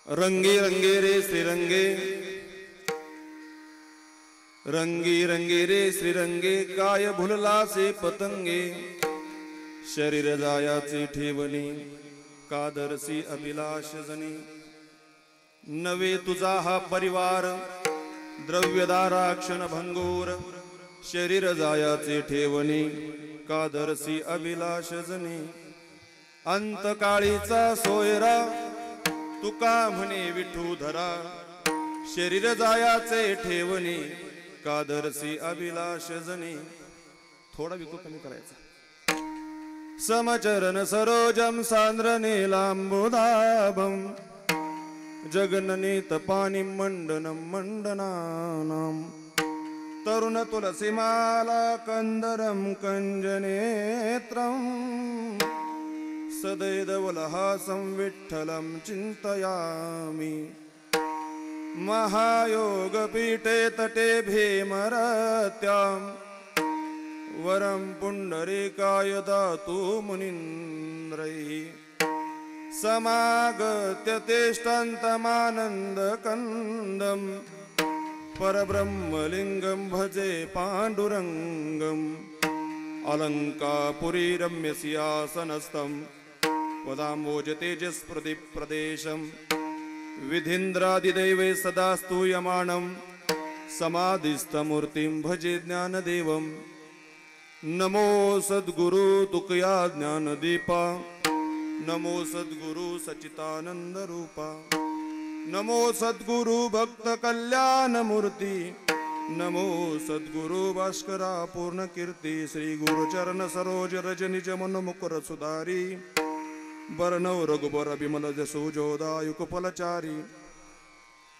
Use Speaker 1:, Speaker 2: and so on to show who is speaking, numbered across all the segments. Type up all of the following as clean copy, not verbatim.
Speaker 1: रंगी रंगे रे श्रीरंगे, रंगी रंगे रे श्रीरंगे, काय भुललासे पतंगे, शरीर जायाचे ठेवणी, कादरसी अभिलाष जनी. नवे तुझा हा परिवार, द्रव्यदारा क्षणभंगूर, शरीर जायाचे ठेवणी, कादरसी अभिलाष जनी. अंतकाळीचा सोयरा, तुका म्हणे विठूधरा, शरीर जायाचे ठेवणी, कादरसी अभिलाष जनी. थोडा विको कमी करायचा. समचरण सरोजम सांद्र नीलांबुदाभम, जगननीत पाणी मंडनम मंडनानाम. तरुण तुलसीमाला कंदरम कंजनेत्रम, सदैदवलहासं विठ्ठलं चिन्तयामि. महायोगपीठे तटे भीमरत्यां, वरं पुण्डरीकाय दातु मुनीन्द्रैः. समागत्य तिष्ठन्तमानन्दकन्दं, परब्रह्मलिङ्गं भजे पाण्डुरङ्गम्. अलङ्कापुरी रम्यसिंहासनस्थं, पदाम्बोज तेजस्प्रदीप प्रदेशं. विधीन्द्रादिदैवे सदा स्तूयमानं, समाधिस्थमूर्तिं भजे ज्ञानदेवं. नमो सद्गुरु तुकया ज्ञानदीपा, नमो सद्गुरु सच्चिदानन्दरूपा. नमो सद्गुरु भक्त कल्याणमूर्ति, नमो सद्गुरु भास्करा पूर्ण कीर्ती. श्री गुरुचरण सरोज रज निज मन मुकुर सुधारी, बरनव रघुबर विमल जसु जोदायुक फलचारी.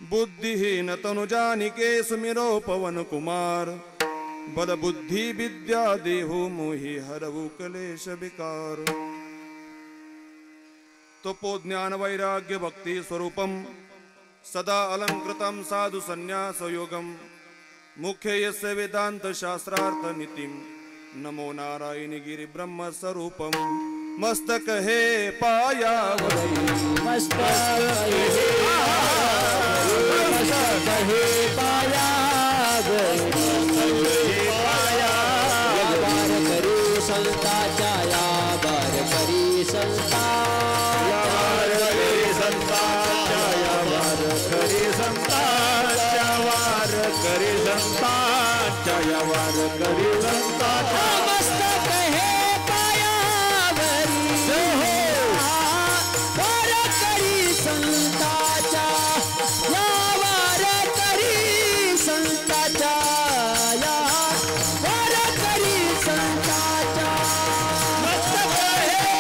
Speaker 1: बुद्धिहीन तनु जानिके सुमिरो पवन कुमार, बल बुद्धि विद्या देहु मोहि हरवु कलेश विकार. तपो ज्ञान वैराग्य भक्ति स्वरूपम, सदा अलंकृतं साधु संन्यास योगम. मुख्य यस्य वेदांत शास्त्रार्थ नीतिम, नमो नारायण गिरि ब्रह्म स्वरूपम. मस्तक हे पायावरी,
Speaker 2: मस्तक हे पायावरी, यावार करी संताच्या, यावार करी संता, यावार करी संताच्या, यावार करी संताच्या, यावार करी संताच्या, यावार करी संताच्या. मस्तक हे संताच्या, यावार करी संताच्या, यावार करी संताच्या. मस्तक हे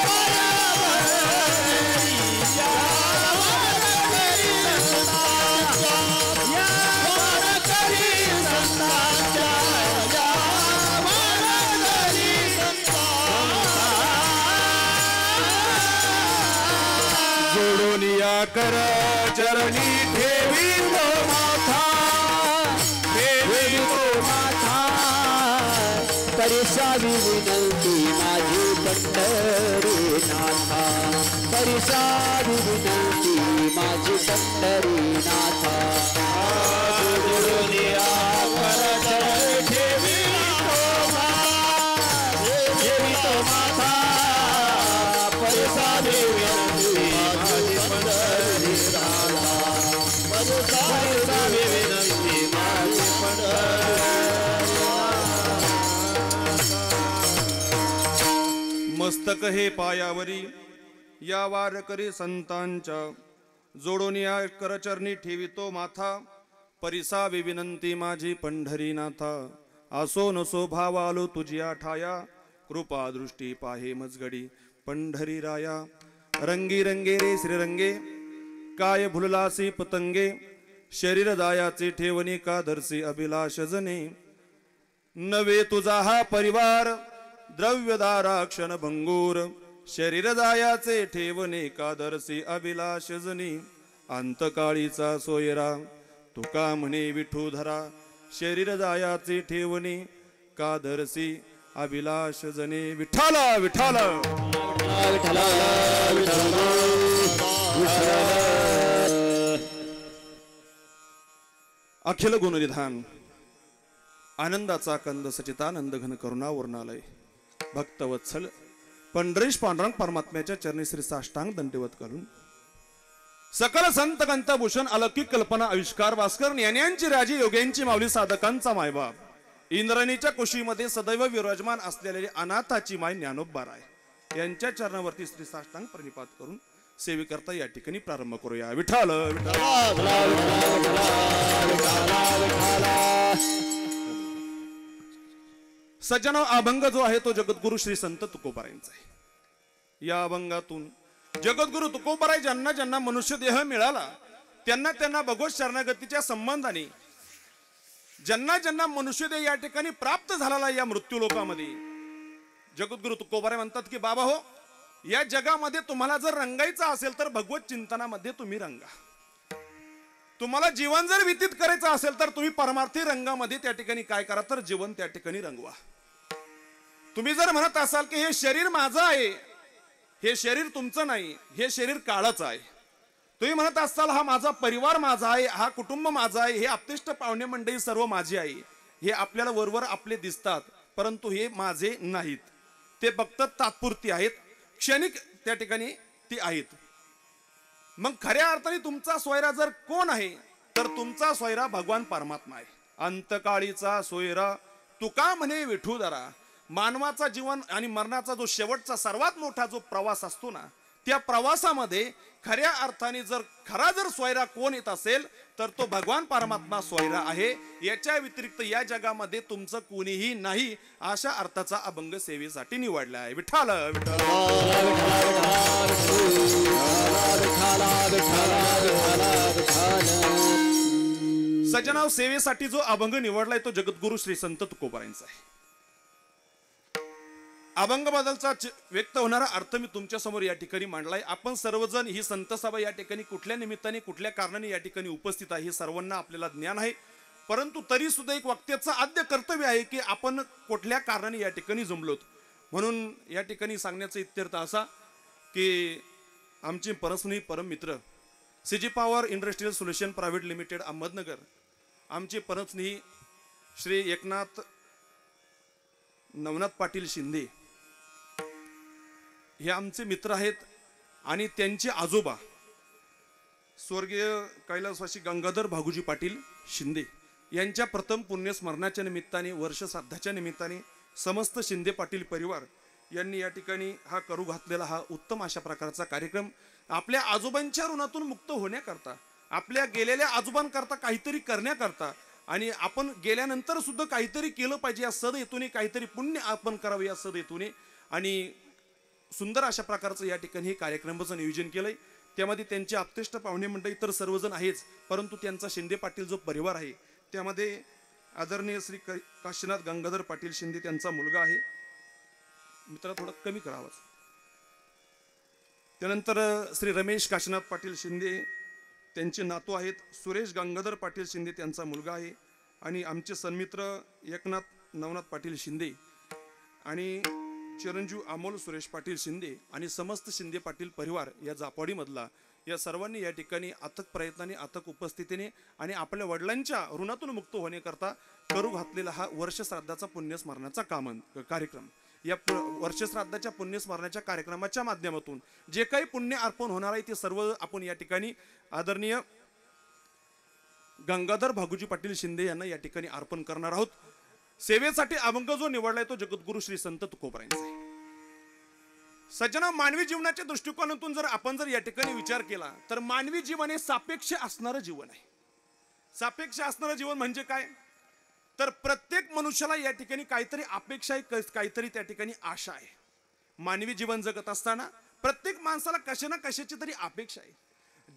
Speaker 2: पायावरी, यावार करी संताच्या, यावार करी संताच्या, यावार करी संताच्या.
Speaker 1: जोडून या कर चरणी ठेवी तो माथा, ठेवी तो
Speaker 2: माथा. परिसावी विनंती माझी पंढरीनाथा, परिसावी विनंती माझी पंढरीनाथा. जोडून या कर चरणी ठेवी तो माथा, ठेवी तो माथा. परिसावी विनंती माझी पंढरीनाथा, परिसावी विनंती माझी पंढरीनाथा.
Speaker 1: मस्तक हे पायावरी, या वारकरी संतांच्या. जोडून या करचरणी ठेवितो माथा, परिसावी विनंती माझी पंढरीनाथा. असो नसो भावालो तुझी ठाया, कृपा दृष्टी पाहे मजगडी पंढरी राया. रंगी रंगे रे श्रीरंगे, काय भुललासी पतंगे, शरीर जायाचे ठेवणी, कादरसी अभिलाष जने. नवे तुझा हा परिवार, द्रव्यदारा क्षणभंगूर, शरीर जायाचे ठेवणे, कादरसी अभिलाष जनी. अंतकाळीचा सोयरा, तुका म्हणे विठूधरा, शरीर जायाचे ठेवणे, कादरसी अभिलाष जने. विठ्ठला विठ्ठला
Speaker 2: विठ्ठला विठ्ठला विठ्ठला.
Speaker 1: अखिल गुणनिधान आनंदाचा कंद सचितानंद घन करुणावर्णालय भक्तवत्सल पंढरीश पांडुरंग परमात्म्याच्या चरणी श्री साष्टांग दंडवत घालून सकल संत कंतभूषण अलौकिक कल्पना आविष्कार भास्कर ज्ञान्यांची राजी योग्यांची माऊली साधकांचा मायबाप इंद्राणीच्या कुशीमध्ये सदैव विराजमान असलेले अनाथाची माय ज्ञानोबाराय यांच्या चरणावरती श्री साष्टांग प्रणिपात करून सेवेकरता या ठिकाणी प्रारंभ करूया. विठ्ठल सज्जनो, अभंग जो आहे तो जगद्गुरु श्री संत तुकोबारायांचा आहे. या अभंगातून जगद्गुरु तुकोबाराय ज्यांना ज्यांना मनुष्य देह मिळाला त्यांना त्यांना भगवत शरणागतीच्या संबंधाने ज्यांना ज्यांना मनुष्य देह या ठिकाणी प्राप्त झालेला या मृत्यू लोकामध्ये जगद्गुरु तुकोबाराय म्हणतात की बाबा हो, या जगामध्ये तुम्हाला जर रंगायचं असेल तर भगवत चिंतनामध्ये तुम्ही रंगा. तुम्हाला जीवन जर व्यतीत करायचं असेल तर तुम्ही परमार्थी रंगामध्ये त्या ठिकाणी काय करा तर जीवन त्या ठिकाणी रंगवा. तुम्ही जर म्हणत असाल की हे शरीर माझं आहे, हे शरीर तुमचं नाही, हे शरीर काळाचं आहे, तुम्ही म्हणत असाल हा माझा परिवार माझा आहे, हा कुटुंब माझा आहे, हे आपतिष्ट पाहुणे मंडळी सर्व माझी आहे, हे आपल्याला वरवर आपले दिसतात परंतु हे माझे नाहीत, ते फक्त तात्पुरती आहेत, क्षणिक त्या ठिकाणी ती आहेत. मग खऱ्या अर्थाने तुमचा सोयरा जर कोण आहे तर तुमचा सोयरा भगवान परमात्मा आहे. अंतकाळीचा सोयरा तुका म्हणे विठुदरा. मानवाचा जीवन आणि मरणाचा जो शेवटचा सर्वात मोठा जो प्रवास असतो ना, त्या प्रवासामध्ये खऱ्या अर्थाने जर खरा सोयरा कोण येत असेल तर तो भगवान परमात्मा सोयरा आहे. याच्या व्यतिरिक्त या जगामध्ये तुमचं कोणीही नाही, अशा अर्थाचा अभंग सेवेसाठी निवडला आहे. विठ्ठल सज्जनाव, सेवेसाठी जो अभंग निवडलाय तो जगद्गुरु श्री संत तुकोबारायांचा आहे. अभंग बद्दलचा व्यक्त होणारा अर्थ मी तुमच्या समोर या ठिकाणी मांडलाय. आपण सर्वजण ही संत सभा या ठिकाणी कुठल्या निमित्ताने कुठल्या कारणाने या ठिकाणी उपस्थित आहे हे सर्वांना आपल्याला ज्ञान आहे. परंतु तरी सुद्धा एक वक्त्याचं आद्य कर्तव्य आहे की आपण कुठल्या कारणाने या ठिकाणी जमलोत. म्हणून या ठिकाणी सांगण्याचा इत्यर्थ असा की आमचे परस्नी परम मित्र CG power industrial solution private limited Ahmednagar, आमचे परस्नेही श्री एकनाथ नवनाथ पाटील शिंदे हे आमचे मित्र आहेत. आणि त्यांचे आजोबा स्वर्गीय कैलासवासी गंगाधर भागुजी पाटील शिंदे यांच्या प्रथम पुण्यस्मरणाच्या निमित्ताने वर्ष श्राद्धाच्या निमित्ताने समस्त शिंदे पाटील परिवार यांनी या ठिकाणी हा करू घातलेला हा उत्तम अशा प्रकारचा कार्यक्रम आपल्या आजोबांच्या ऋणातून मुक्त होण्याकरता, आपल्या गेलेल्या आजोबांकरता काहीतरी करण्याकरता आणि आपण गेल्यानंतर सुद्धा काहीतरी केलं पाहिजे या सद हेतूने, काहीतरी पुण्य आपण करावं या सद हेतूने आणि सुंदर अशा प्रकारचं या ठिकाणी हे कार्यक्रमाचं नियोजन केलंय. त्यामध्ये त्यांचे आपतिष्ट पाहुणे मंडळी तर सर्वजण आहेच, परंतु त्यांचा शिंदे पाटील जो परिवार आहे त्यामध्ये आदरणीय श्री काशीनाथ गंगाधर पाटील शिंदे त्यांचा मुलगा आहे. मित्र थोडं कमी करावं. त्यानंतर श्री रमेश काशीनाथ पाटील शिंदे त्यांचे नातू आहेत. सुरेश गंगाधर पाटील शिंदे त्यांचा मुलगा आहे. आणि आमचे सन्मित्र एकनाथ नवनाथ पाटील शिंदे आणि चिरंजीव अमोल सुरेश पाटील शिंदे आणि समस्त शिंदे पाटील परिवार या जापाडीमधला या सर्वांनी या ठिकाणी अथक प्रयत्नाने, अथक उपस्थितीने आणि आपल्या वडिलांच्या ऋणातून मुक्त होण्याकरता करू घातलेला हा वर्षश्राद्धाचा पुण्यस्मरणाचा कार्यक्रम. या वर्षश्राद्धाच्या पुण्यस्मरणाच्या कार्यक्रमाच्या माध्यमातून जे काही पुण्य अर्पण होणार आहे ते सर्व आपण या ठिकाणी आदरणीय गंगाधर भागुजी पाटील शिंदे यांना या ठिकाणी अर्पण करणार आहोत. सेवेसाठी अभंग जो निवडलाय तो जगद्गुरु श्री संत तुकोबारायांचा आहे. सज्जना, मानवी जीवनाच्या दृष्टिकोनातून जर आपण या ठिकाणी विचार केला तर मानवी जीवन हे सापेक्ष असणारं जीवन आहे. सापेक्ष असणारं जीवन म्हणजे काय तर प्रत्येक मनुष्याला या ठिकाणी काहीतरी अपेक्षा आहे, काहीतरी त्या ठिकाणी आशा आहे. मानवी जीवन जगत असताना प्रत्येक माणसाला कशा ना कशाची तरी अपेक्षा आहे.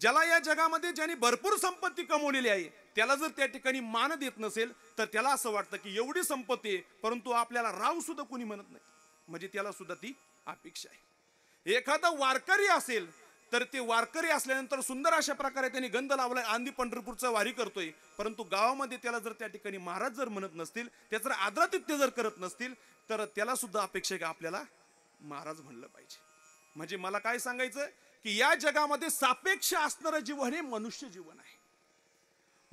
Speaker 1: ज्याला या जगामध्ये ज्यांनी भरपूर संपत्ती कमवलेली आहे त्याला जर त्या ठिकाणी मान देत नसेल तर त्याला असं वाटतं की एवढी संपत्ती आहे परंतु आपल्याला राव सुद्धा कोणी म्हणत नाही, म्हणजे त्याला सुद्धा ती अपेक्षा आहे. एखादा वारकरी असेल तर ते वारकरी असल्यानंतर सुंदर अशा प्रकारे त्यांनी गंध लावलाय, आंधी पंढरपूरचा वारी करतोय, परंतु गावामध्ये त्याला जर त्या ठिकाणी महाराज जर म्हणत नसतील, त्याचं आदरातिथ्य जर करत नसतील तर त्याला सुद्धा अपेक्षा आहे की आपल्याला महाराज म्हणलं पाहिजे. म्हणजे मला काय सांगायचं की या जगामध्ये सापेक्ष असणारं जीवन हे मनुष्य जीवन आहे.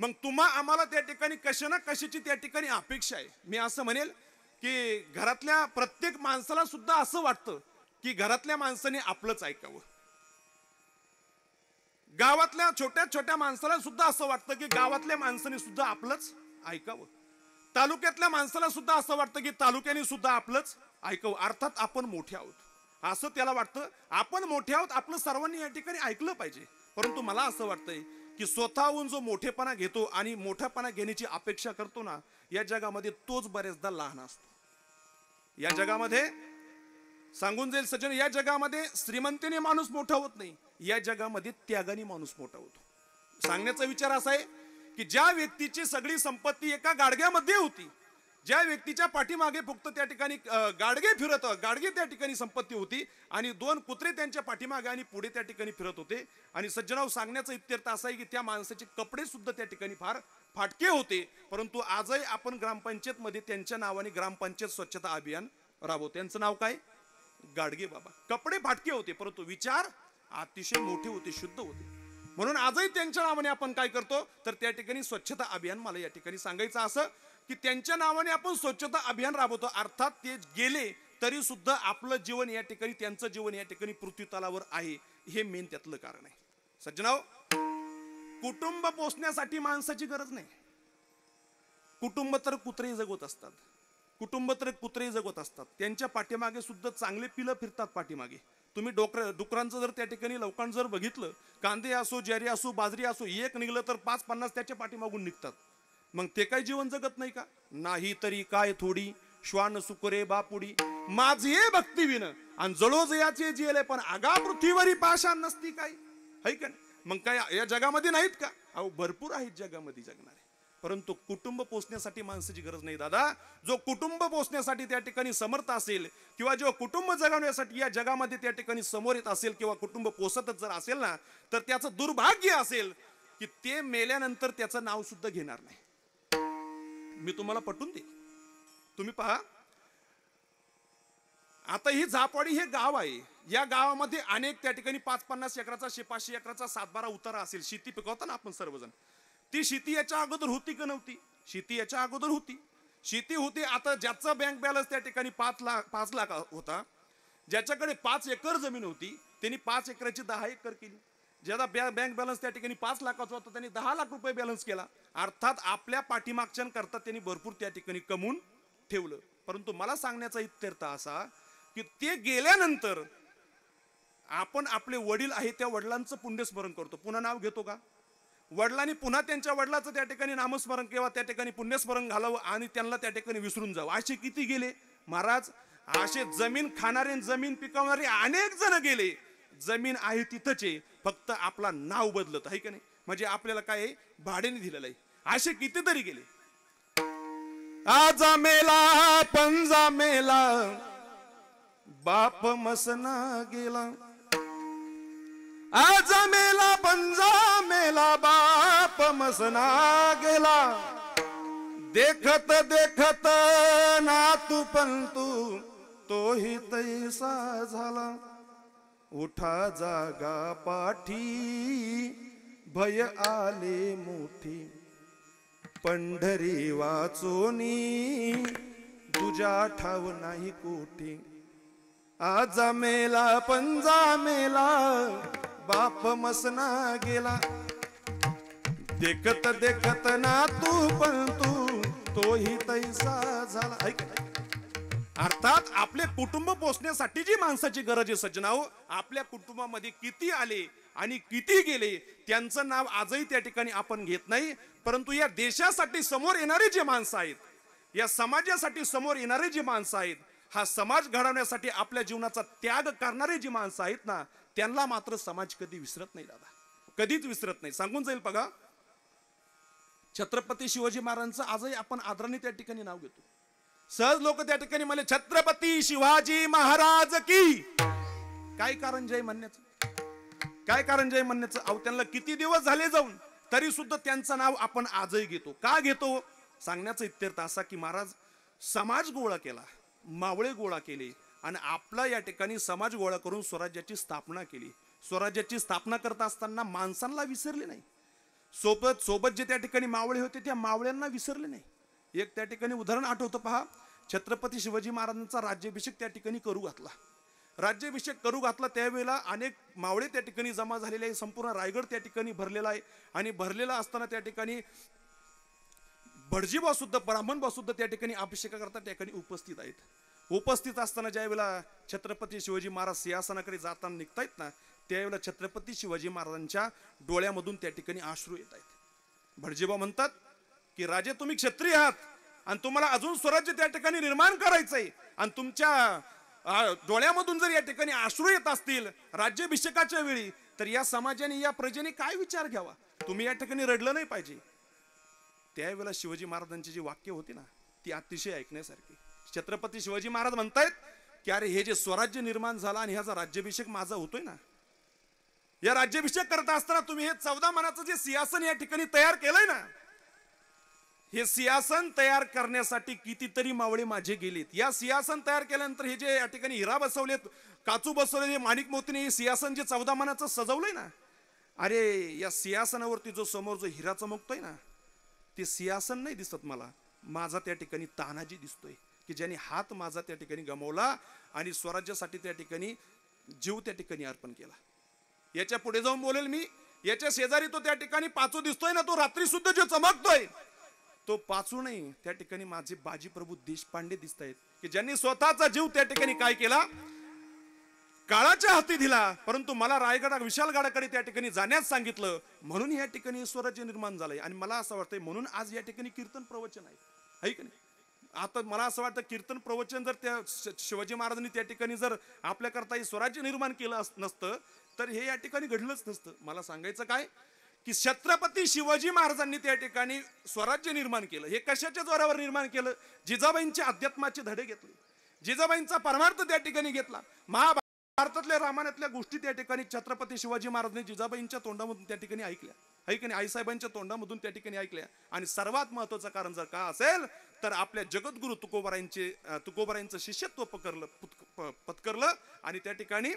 Speaker 1: मग तुम्हा आम्हाला त्या ठिकाणी कशा ना कशाची त्या ठिकाणी अपेक्षा आहे. मी असं म्हणेल की घरातल्या प्रत्येक माणसाला सुद्धा असं वाटतं की घरातल्या माणसाने आपलंच ऐकावं. गावातल्या छोट्या छोट्या माणसाला सुद्धा असं वाटतं की गावातल्या माणसाने सुद्धा आपलंच ऐकावं. तालुक्यातल्या माणसाला सुद्धा असं वाटतं की तालुक्याने सुद्धा आपलंच ऐकावं. अर्थात आपण मोठे आहोत असं त्याला वाटतं. आपण मोठे आहोत, आपलं सर्वांनी या ठिकाणी ऐकलं पाहिजे. परंतु मला असं वाटतंय की स्वतःहून जो मोठेपणा घेतो आणि मोठेपणा घेण्याची अपेक्षा करतो ना, या जगामध्ये तोच बरेचदा लहान असतो. या जगामध्ये सांगून जाईल सज्जन, या जगामध्ये श्रीमंतीने माणूस मोठा होत नाही, या जगामध्ये त्यागाने माणूस मोठा होतो. सांगण्याचा विचार असा आहे की ज्या व्यक्तीची सगळी संपत्ती एका गाडग्यामध्ये होती, ज्या व्यक्तीच्या पाठीमागे फक्त त्या ठिकाणी गाडगे त्या ठिकाणी संपत्ती होती आणि 2 कुत्रे त्यांच्या पाठीमागे आणि पुढे त्या ठिकाणी फिरत होते. आणि सज्जनाव सांगण्याचा इत्यर्थ असा आहे की त्या माणसाचे कपडे सुद्धा त्या ठिकाणी फार फाटके होते. परंतु आजही आपण ग्रामपंचायत मध्ये त्यांच्या नावाने ग्रामपंचायत स्वच्छता अभियान राबवतो. त्यांचं नाव काय? गाडगे बाबा. कपडे फाटके होते परंतु विचार अतिशय मोठे होते, शुद्ध होते. म्हणून आजही त्यांच्या नावाने आपण काय करतो तर त्या ठिकाणी स्वच्छता अभियान. मला या ठिकाणी सांगायचं असं की त्यांच्या नावाने आपण स्वच्छता अभियान राबवतो. अर्थात ते गेले तरी सुद्धा आपलं जीवन या ठिकाणी, त्यांचं जीवन या ठिकाणी पृथ्वी तलावर आहे, हे मेन त्यातलं कारण आहे. सज्जनाव, कुटुंब पोसण्यासाठी माणसाची गरज नाही. कुटुंब तर कुत्रे जगवत असतात, कुटुंब तर कुत्रे जगवत असतात. त्यांच्या पाठीमागे सुद्धा चांगले पिलं फिरतात पाठीमागे. तुम्ही डुकरांचं जर त्या ठिकाणी लोकांचं जर बघितलं, कांदे असो, ज्वारी असो, बाजरी असो, एक निघलं तर 5-50 त्याच्या पाठीमागून निघतात. मग ते काही जीवन जगत नाही का? नाही तरी काय थोडी श्वान सुकरे बापुडी माझे भक्ती विन आणि जळो जयाचे जेले पण आगा पृथ्वीवरी पाषाण नसती काय, है का? मग काय या जगामध्ये नाहीत का? अहो भरपूर आहेत जगामध्ये जगणारे. परंतु कुटुंब पोसण्यासाठी माणसाची गरज नाही दादा. जो कुटुंब पोसण्यासाठी त्या ठिकाणी समर्थ असेल किंवा जो कुटुंब जगवण्यासाठी या जगामध्ये त्या ठिकाणी समोर येत असेल किंवा कुटुंब पोसतच जर असेल ना, तर त्याचं दुर्भाग्य असेल की ते मेल्यानंतर त्याचं नाव सुद्धा घेणार नाही. मी तुम्हाला पटवून देईन. तुम्ही पहा, आता ही झापवाडी हे गाव आहे. या गावामध्ये अनेक त्या ठिकाणी 5-50 एकराचा 500 एकराचा 7-12 उतारा असेल. शेती पिकवता ना आपण सर्वजण. ती शेती याच्या अगोदर होती का नव्हती? शेती याच्या अगोदर होती. शेती होती. आता ज्याचा बँक बॅलन्स त्या ठिकाणी 5 लाख होता, ज्याच्याकडे 5 एकर जमीन होती, त्यांनी 5 एकराची 10 एकर केली. ज्याचा बँक बॅलन्स त्या ठिकाणी 5 लाखाचा होता, त्यांनी 10 लाख रुपये बॅलन्स केला. अर्थात आपल्या पाठीमागच्यांकरता त्यांनी भरपूर त्या ठिकाणी कमवून ठेवलं. परंतु मला सांगण्याचा इत्यर्थ असा की ते गेल्यानंतर आपण आपले वडील आहे त्या वडिलांचं पुण्यस्मरण करतो. पुन्हा नाव घेतो का? वडिलांनी पुन्हा त्यांच्या वडिलाचं त्या ठिकाणी नामस्मरण किंवा त्या ठिकाणी पुण्यस्मरण घालावं आणि त्यांना त्या ठिकाणी विसरून जावं. असे किती गेले महाराज? असे जमीन खाणारे, जमीन पिकवणारे अनेक जण गेले. जमीन आहे तिथंच आहे, फक्त आपला नाव बदलत आहे का नाही? म्हणजे आपल्याला काय भाड्याने दिलेलं आहे. असे कितीतरी गेले. आजा मेला पंजा मेला बाप मसना गेला. आजा मेला पंजा मेला बाप मसना गेला. देखत देखत नातू पंतू तोही तैसा झाला. उठा जागा पाठी भय आले मोठी. पंढरी वाचोनी तुझ्या ठाव नाही कोठी. आजा मेला पंजा मेला बाप मसना गेला. देखत देखत ना तू पण तोही तैसा झाला. ऐक, अर्थात आपले कुटुंब पोसण्यासाठी जी माणसाची गरज आहे सज्जनाओ, आपल्या कुटुंबामध्ये किती आले आणि किती गेले त्यांचं नाव आजही त्या ठिकाणी आपण घेत नाही. परंतु या देशासाठी समोर येणारे जे माणसं आहेत, या समाजासाठी समोर येणारे जी माणसं आहेत, हा समाज घडवण्यासाठी आपल्या जीवनाचा त्याग करणारे जी माणसं आहेत ना, त्यांना मात्र समाज कधी विसरत नाही दादा, कधीच विसरत नाही. सांगून जाईल बघा, छत्रपती शिवाजी महाराजांचं आजही आपण आदराने त्या ठिकाणी नाव घेतो. सहज लोक त्या ठिकाणी म्हणले छत्रपती शिवाजी महाराज की. काय कारण जय म्हणण्याचं? काय कारण जय म्हणण्याचं? अहो त्यांना किती दिवस झाले जाऊन, तरी सुद्धा त्यांचं नाव आपण आजही घेतो. का घेतो? सांगण्याचा इत्यर्थ असा की महाराज समाज गोळा केला, मावळे गोळा केले आणि आपला या ठिकाणी समाज गोळा करून स्वराज्याची स्थापना केली. स्वराज्याची स्थापना करत असताना माणसांना विसरले नाही. सोबत सोबत जे त्या ठिकाणी मावळे होते त्या मावळ्यांना विसरले नाही. एक त्या ठिकाणी उदाहरण आठवतं पहा. छत्रपती शिवाजी महाराजांचा राज्याभिषेक त्या ठिकाणी करू घातला. राज्याभिषेक करू घातला त्यावेळेला अनेक मावळे त्या ठिकाणी जमा झालेले आहे. संपूर्ण रायगड त्या ठिकाणी भरलेला आहे. आणि भरलेला असताना त्या ठिकाणी भटजीबा सुद्धा ब्राह्मणबा सुद्धा त्या ठिकाणी अभिषेकाकरता त्या ठिकाणी उपस्थित आहेत. उपस्थित असताना ज्या वेळेला छत्रपती शिवाजी महाराज सिंहासनाकडे जाताना निघतायत ना, त्यावेळेला छत्रपती शिवाजी महाराजांच्या डोळ्यामधून त्या ठिकाणी अश्रू येत आहेत. भटजीबा म्हणतात की राजे तुम्ही क्षत्रिय आहात आणि तुम्हाला अजून स्वराज्य त्या ठिकाणी निर्माण करायचंय आणि तुमच्या डोळ्यामधून जर या ठिकाणी अश्रू येत असतील राज्याभिषेकाच्या वेळी, तर या समाजाने या प्रजेने काय विचार घ्यावा. तुम्ही या ठिकाणी रडलं नाही पाहिजे. त्यावेळेला शिवाजी महाराजांची जी वाक्य होती ना, ती अतिशय ऐकण्यासारखी. छत्रपती शिवाजी महाराज म्हणतायत की अरे हे जे स्वराज्य निर्माण झाला आणि ह्याचा राज्याभिषेक माझा होतोय ना, या राज्याभिषेक करत असताना तुम्ही हे 14 मानाचं जे सिंहासन या ठिकाणी तयार केलंय ना, हे सिंहासन तयार करण्यासाठी कितीतरी मावळे माझे गेलेत. या सिंहासन तयार केल्यानंतर हे जे या ठिकाणी हिरा बसवलेत, काचू बसवले, माणिक मोतीने हे सिंहासन जे 14 मानाचं सजवलंय ना, अरे या सिंहासनावरती जो समोर जो हिरा चमकतोय ना, ते सिंहासन नाही दिसत मला. माझा त्या ठिकाणी तानाजी दिसतोय की ज्याने हात माझा त्या ठिकाणी गमावला आणि स्वराज्यासाठी त्या ठिकाणी जीव त्या ठिकाणी अर्पण केला. याच्या पुढे जाऊन बोलेल मी. याच्या शेजारी तो त्या ठिकाणी पाचू दिसतोय ना, तो रात्री सुद्धा जो चमकतोय तो पाचू नाही, त्या ठिकाणी माझे बाजी प्रभू देशपांडे दिसत आहेत की ज्यांनी स्वतःचा जीव त्या ठिकाणी काय केला, काळाच्या हाती दिला. परंतु मला रायगड विशालगडाकडे त्या ठिकाणी जाण्यास सांगितलं, म्हणून या ठिकाणी स्वराज्य निर्माण झालंय. आणि मला असं वाटतंय म्हणून आज या ठिकाणी कीर्तन प्रवचन आहे की नाही. आता मला असं वाटतं कीर्तन प्रवचन जर त्या शिवाजी महाराजांनी त्या ठिकाणी जर आपल्याकरता हे स्वराज्य निर्माण केलं नसतं तर हे या ठिकाणी घडलंच नसतं. मला सांगायचं काय की छत्रपती शिवाजी महाराजांनी त्या ठिकाणी स्वराज्य निर्माण केलं. हे कशाच्या जोरावर निर्माण केलं? जिजाबाईंचे अध्यात्माचे धडे घेतले, जिजाबाईंचा परमार्थ त्या ठिकाणी घेतला. महाभारतातल्या रामायणातल्या गोष्टी त्या ठिकाणी छत्रपती शिवाजी महाराजांनी जिजाबाईंच्या तोंडामधून त्या ठिकाणी ऐकल्या, ऐकणे आईसाहेबांच्या तोंडामधून त्या ठिकाणी ऐकल्या. आणि सर्वात महत्वाचं कारण जर का असेल तर आपल्या जगद्गुरु तुकोबारायांचं शिष्यत्व पत्करलं आणि त्या ठिकाणी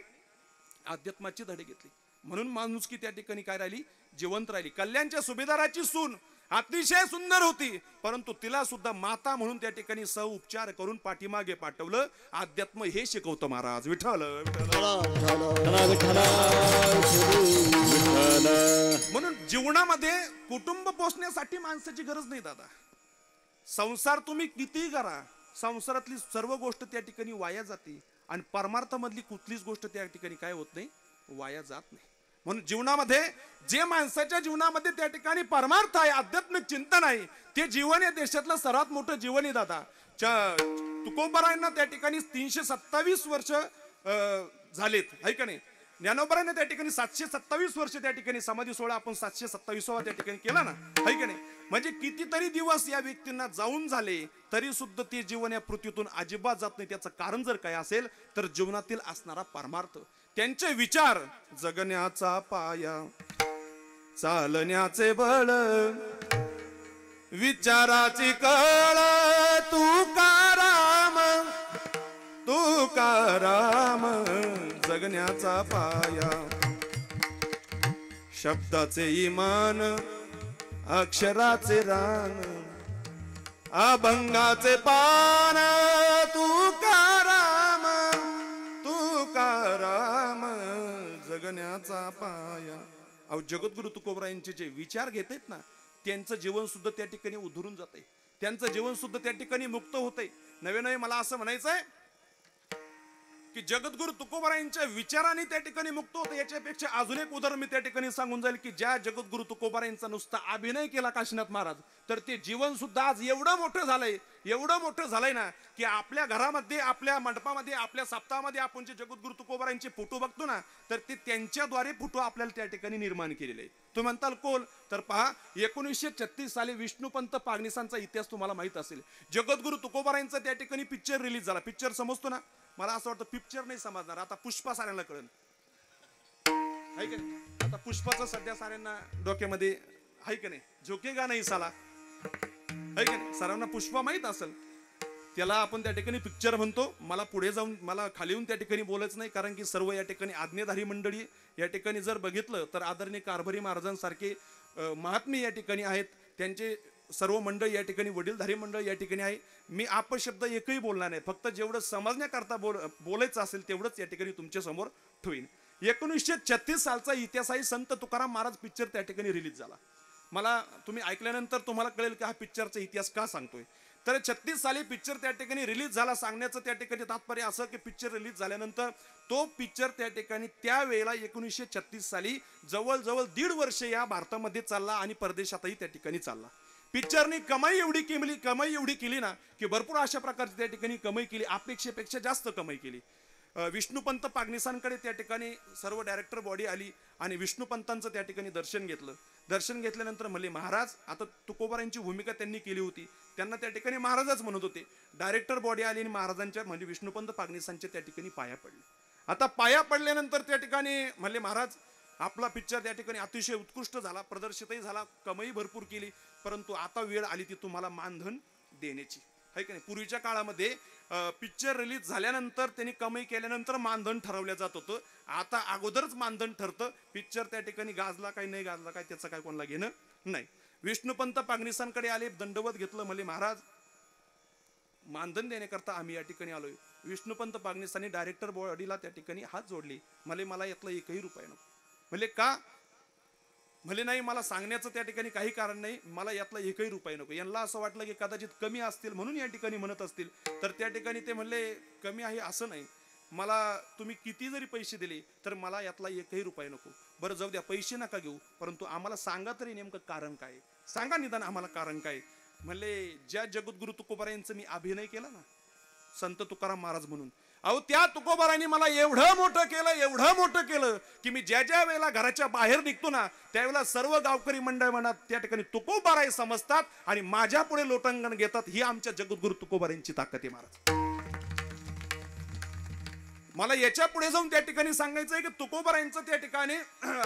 Speaker 1: अध्यात्माची धडे घेतली. म्हणून माणुसकी त्या ठिकाणी काय राहिली, जिवंत राहिली. कल्याणच्या सुभेदाराची सून अतिशय सुंदर होती, परंतु तिला सुद्धा माता म्हणून त्या ठिकाणी उपचार करून पाठीमागे पाठवलं. अध्यात्म हे शिकवतं महाराज. विठ्ठल म्हणून जीवनामध्ये कुटुंब पोषण्यासाठी माणसाची गरज नाही दादा. संसार तुम्ही कितीही करा, संसारातली सर्व गोष्ट त्या ठिकाणी वाया जाते आणि परमार्थामधली कुठलीच गोष्ट त्या ठिकाणी काय होत नाही, वाया जात नाही. म्हणून जीवनामध्ये जे माणसाच्या जीवनामध्ये त्या ठिकाणी परमार्थ आहे, आध्यात्मिक चिंतन आहे, ते जीवन या देशातलं सर्वात मोठं जीवन आहे दादा. तुकोबारायांना त्या ठिकाणी 327 वर्ष झालेत, है का नाही. ज्ञानोबारांना त्या ठिकाणी 727 वर्ष त्या ठिकाणी समाधी सोहळा आपण 727वा त्या ठिकाणी केला ना, है का नाही. म्हणजे कितीतरी दिवस या व्यक्तींना जाऊन झाले तरी सुद्धा ते जीवन या पृथ्वीतून अजिबात जात नाही. त्याचं कारण जर काय असेल तर जीवनातील असणारा परमार्थ, त्यांचे विचार, जगण्याचा पाया चालण्याचे बळ, विचाराची कळ, तुकाराम तुकाराम, जगण्याचा पाया, शब्दाचे इमान, अक्षराचे रान, अभंगाचे पान, तुकाराम तुकाराम, जगण्याचा पाया. अहो जगद्गुरु तुकोबारायांचे जे विचार घेतात ना, त्यांचं जीवन सुद्धा त्या ठिकाणी उधरून जाते, त्यांचं जीवन सुद्धा त्या ठिकाणी मुक्त होते. नवे नवे मला असं म्हणायचंय की जगद्गुरु तुकोबारायांच्या विचाराने त्या ठिकाणी मुक्त होतं. याच्यापेक्षा अजून एक उदाहरण मी त्या ठिकाणी सांगून जाईल की ज्या जगद्गुरु तुकोबारायांचा नुसता अभिनय केला काशीनाथ महाराज, तर ते जीवन सुद्धा आज एवढं मोठं झालंय, एवढं मोठं झालंय ना की आपल्या घरामध्ये, आपल्या मंडपामध्ये, आपल्या सप्ताहामध्ये आपण जे जगद्गुरु तुकोबारायांचे फोटो बघतो ना, तर ते त्यांच्याद्वारे फोटो आपल्याला त्या ठिकाणी निर्माण केलेले आहे. तुम्ही म्हणताल कोण, तर पहा 1936 साली विष्णुपंत पागनीसांचा इतिहास तुम्हाला माहित असेल. जगद्गुरु तुकोबारायांचा त्या ठिकाणी पिक्चर रिलीज झाला. पिक्चर समजतो ना, मला असं वाटतं पिक्चर नाही समजणार, आता पुष्पा साऱ्यांना कळेल, है का नाही. आता पुष्पाचं सध्या साऱ्यांना डोक्यामध्ये है का नाही, झोकेगा नाही साला, है का नाही. सर्वांना पुष्पा माहित असेल, त्याला आपण त्या ठिकाणी पिक्चर म्हणतो. मला पुढे जाऊन, मला खाली येऊन त्या ठिकाणी बोलायचं नाही, कारण की सर्व या ठिकाणी आज्ञाधारी मंडळी या ठिकाणी जर बघितलं तर आदरणीय कारभारी महाराजांसारखे महात्मे या ठिकाणी आहेत, त्यांचे सर्व मंडळ या ठिकाणी, वडीलधारी मंडळ या ठिकाणी आहे. मी अपशब्द एकही बोलणार नाही, फक्त जेवढं समजण्याकरता बोलायचं असेल तेवढंच या ठिकाणी तुमच्या समोर ठेवीन. 1936 सालचा इतिहास आहे. संत तुकाराम महाराज पिक्चर त्या ठिकाणी रिलीज झाला. मला तुम्ही ऐकल्यानंतर तुम्हाला कळेल की हा पिक्चरचा इतिहास का सांगतोय. तर 36 साली पिक्चर त्या ठिकाणी रिलीज झाला. सांगण्याचं त्या ठिकाणी तात्पर्य असं की पिक्चर रिलीज झाल्यानंतर तो पिक्चर त्या ठिकाणी त्यावेळेला 1936 साली जवळजवळ 1.5 वर्ष या भारतामध्ये चालला आणि परदेशातही त्या ठिकाणी चालला. पिक्चरनी कमाई एवढी केली ना की भरपूर अशा प्रकारची त्या ठिकाणी कमाई केली, अपेक्षेपेक्षा जास्त कमाई केली. विष्णुपंत पागनीसांकडे त्या ठिकाणी सर्व डायरेक्टर बॉडी आली आणि विष्णुपंतांचं त्या ठिकाणी दर्शन घेतलं. दर्शन घेतल्यानंतर म्हणले महाराज, आता तुकोबारायांची भूमिका त्यांनी केली होती, त्यांना त्या ठिकाणी महाराजच म्हणत होते. डायरेक्टर बॉडी आली आणि महाराजांच्या म्हणजे विष्णुपंत पागनीसांच्या त्या ठिकाणी पाया पडले. आता पाया पडल्यानंतर त्या ठिकाणी म्हणले महाराज, आपला पिक्चर त्या ठिकाणी अतिशय उत्कृष्ट झाला, प्रदर्शितही झाला, कमाई भरपूर केली, परंतु आता वेळ आली ती तुम्हाला मानधन देण्याची, आहे की नाही. पूर्वीच्या काळामध्ये पिक्चर रिलीज झाल्यानंतर त्यांनी कमाई केल्यानंतर मानधन ठरवलं जात होतं. आता अगोदरच मानधन ठरतं. पिक्चर त्या ठिकाणी गाजला काय नाही गाजला काय त्याचं काय कोणाला घेणं नाही. विष्णुपंत पागनीसांकडे आले, दंडवत घेतलं, म्हणले महाराज मानधन देण्याकरता आम्ही या ठिकाणी आलोय. विष्णुपंत पागनीसांनी डायरेक्टर बॉडीला त्या ठिकाणी हात जोडले. म्हणले मला यातला एकही रुपया नको. म्हणले का? म्हणले नाही, मला सांगण्याचं त्या ठिकाणी काही कारण नाही, मला यातला एकही रुपया नको. यांना असं वाटलं की कदाचित कमी असतील म्हणून या ठिकाणी म्हणत असतील. तर त्या ठिकाणी ते म्हणले कमी आहे असं नाही, मला तुम्ही किती जरी पैसे दिले तर मला यातला एकही रुपया नको. बरं जाऊ द्या, पैसे नका घेऊ, परंतु आम्हाला सांगा तरी नेमकं कारण काय, सांगा निदान आम्हाला कारण काय. म्हणले ज्या जगद्गुरु तुकोबारायांचं मी अभिनय केला ना, संत तुकाराम महाराज म्हणून, अहो त्या तुकोबारायांनी मला एवढं मोठं केलं की मी ज्या ज्या वेळेला घराच्या बाहेर निघतो ना त्यावेळेला सर्व गावकरी मंडळ म्हणत त्या ठिकाणी तुकोबाराय समजतात आणि माझ्या पुढे लोटांगण घेतात. ही आमच्या जगद्गुरु तुकोबारायांची ताकद आहे महाराज. मला याच्या पुढे जाऊन त्या ठिकाणी सांगायचं आहे की तुकोबारायांचा त्या ठिकाणी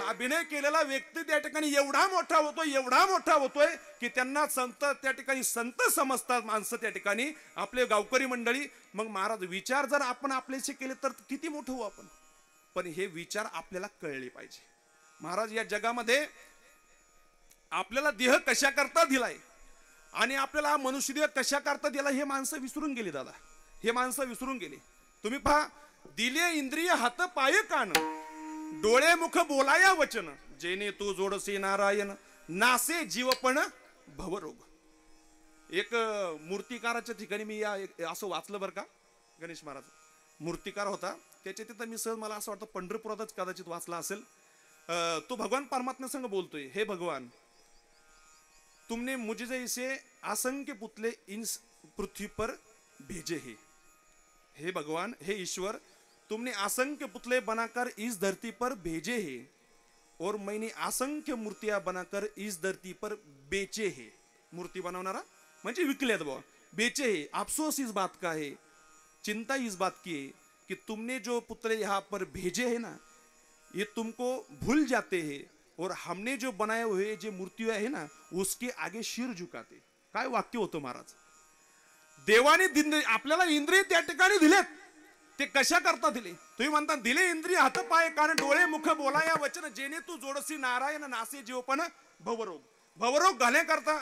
Speaker 1: अभिनय केलेला व्यक्ती त्या ठिकाणी एवढा मोठा होतोय की त्यांना संत त्या ठिकाणी संत समजतात माणसं त्या ठिकाणी, आपले गावकरी मंडळी. मग महाराज विचार जर आपण आपल्याशी केले तर किती मोठं होऊ आपण, पण हे विचार आपल्याला कळले पाहिजे. महाराज या जगामध्ये आपल्याला देह कशा करता दिलाय आणि आपल्याला मनुष्य देह कशा करता दिला हे माणसं विसरून गेली दादा, हे माणसं विसरून गेली. तुम्ही पहा, दिले इंद्रिय हात पाय कान, डोळे मुख बोलाया वचन, जेने तू जोडसे नारायण, नासे जीवपण भवरोग. एक मूर्तिकाराच्या ठिकाणी मी असं वाचलं बरं का, गणेश महाराज मूर्तिकार होता, त्याच्या तिथं मी सहज मला असं वाटतं पंढरपुरातच कदाचित वाचला असेल. तो भगवान परमात्मा संग बोलतोय, हे भगवान तुमने मुझे जैसे असंख्य पुतले इन पृथ्वी पर भेजे है. हे भगवान, हे ईश्वर, तुमने असंख्य पुतले बनाकर इस धरती पर भेजे हैं और मैंने असंख्य मूर्तियां बनाकर इस धरती पर बेचे हैं. मूर्ति बनवणारा म्हणजे विकल्यात बाबा, बेचे हैं. अफसोस इस बात का है, चिंता इस बात की है कि तुमने जो पुतले यहाँ पर भेजे हैं ना, ये तुमको भूल जाते हैं और हमने जो बनाए हुए जो मूर्तियां है ना उसके आगे शिर झुकाते. काय वाक्य होतं महाराज. देवाने आपल्याला इंद्रिय त्या ठिकाणी दिलेत, ते कशा करता दिले? तुम्ही म्हणता दिले इंद्रिय हात पाय कान डोळे मुख बोलाया वचन, जेने तू जोडसी नारायण, नासे जीवपण भवरोग. भवरोग घालण्याकरता,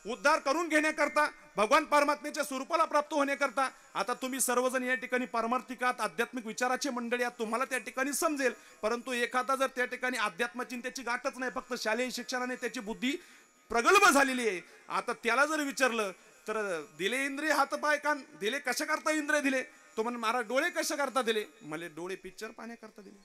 Speaker 1: उद्धार करून घेण्याकरता, भगवान परमात्म्याच्या स्वरूपाला प्राप्त होण्याकरता. आता तुम्ही सर्वजण या ठिकाणी पारमार्थिकात आध्यात्मिक विचाराचे मंडळी आहात, तुम्हाला त्या ठिकाणी समजेल. परंतु एखादा जर त्या ठिकाणी अध्यात्माची त्याची गाठच नाही, फक्त शालेय शिक्षणाने त्याची बुद्धी प्रगल्भ झालेली आहे, आता त्याला जर विचारलं तर दिले इंद्रिय हात पाय कान, दिले कशा करता इंद्रिय दिले? तो म्हणे महाराज डोळे कशा करता दिले? मला डोळे पिक्चर पाहण्याकरता दिले.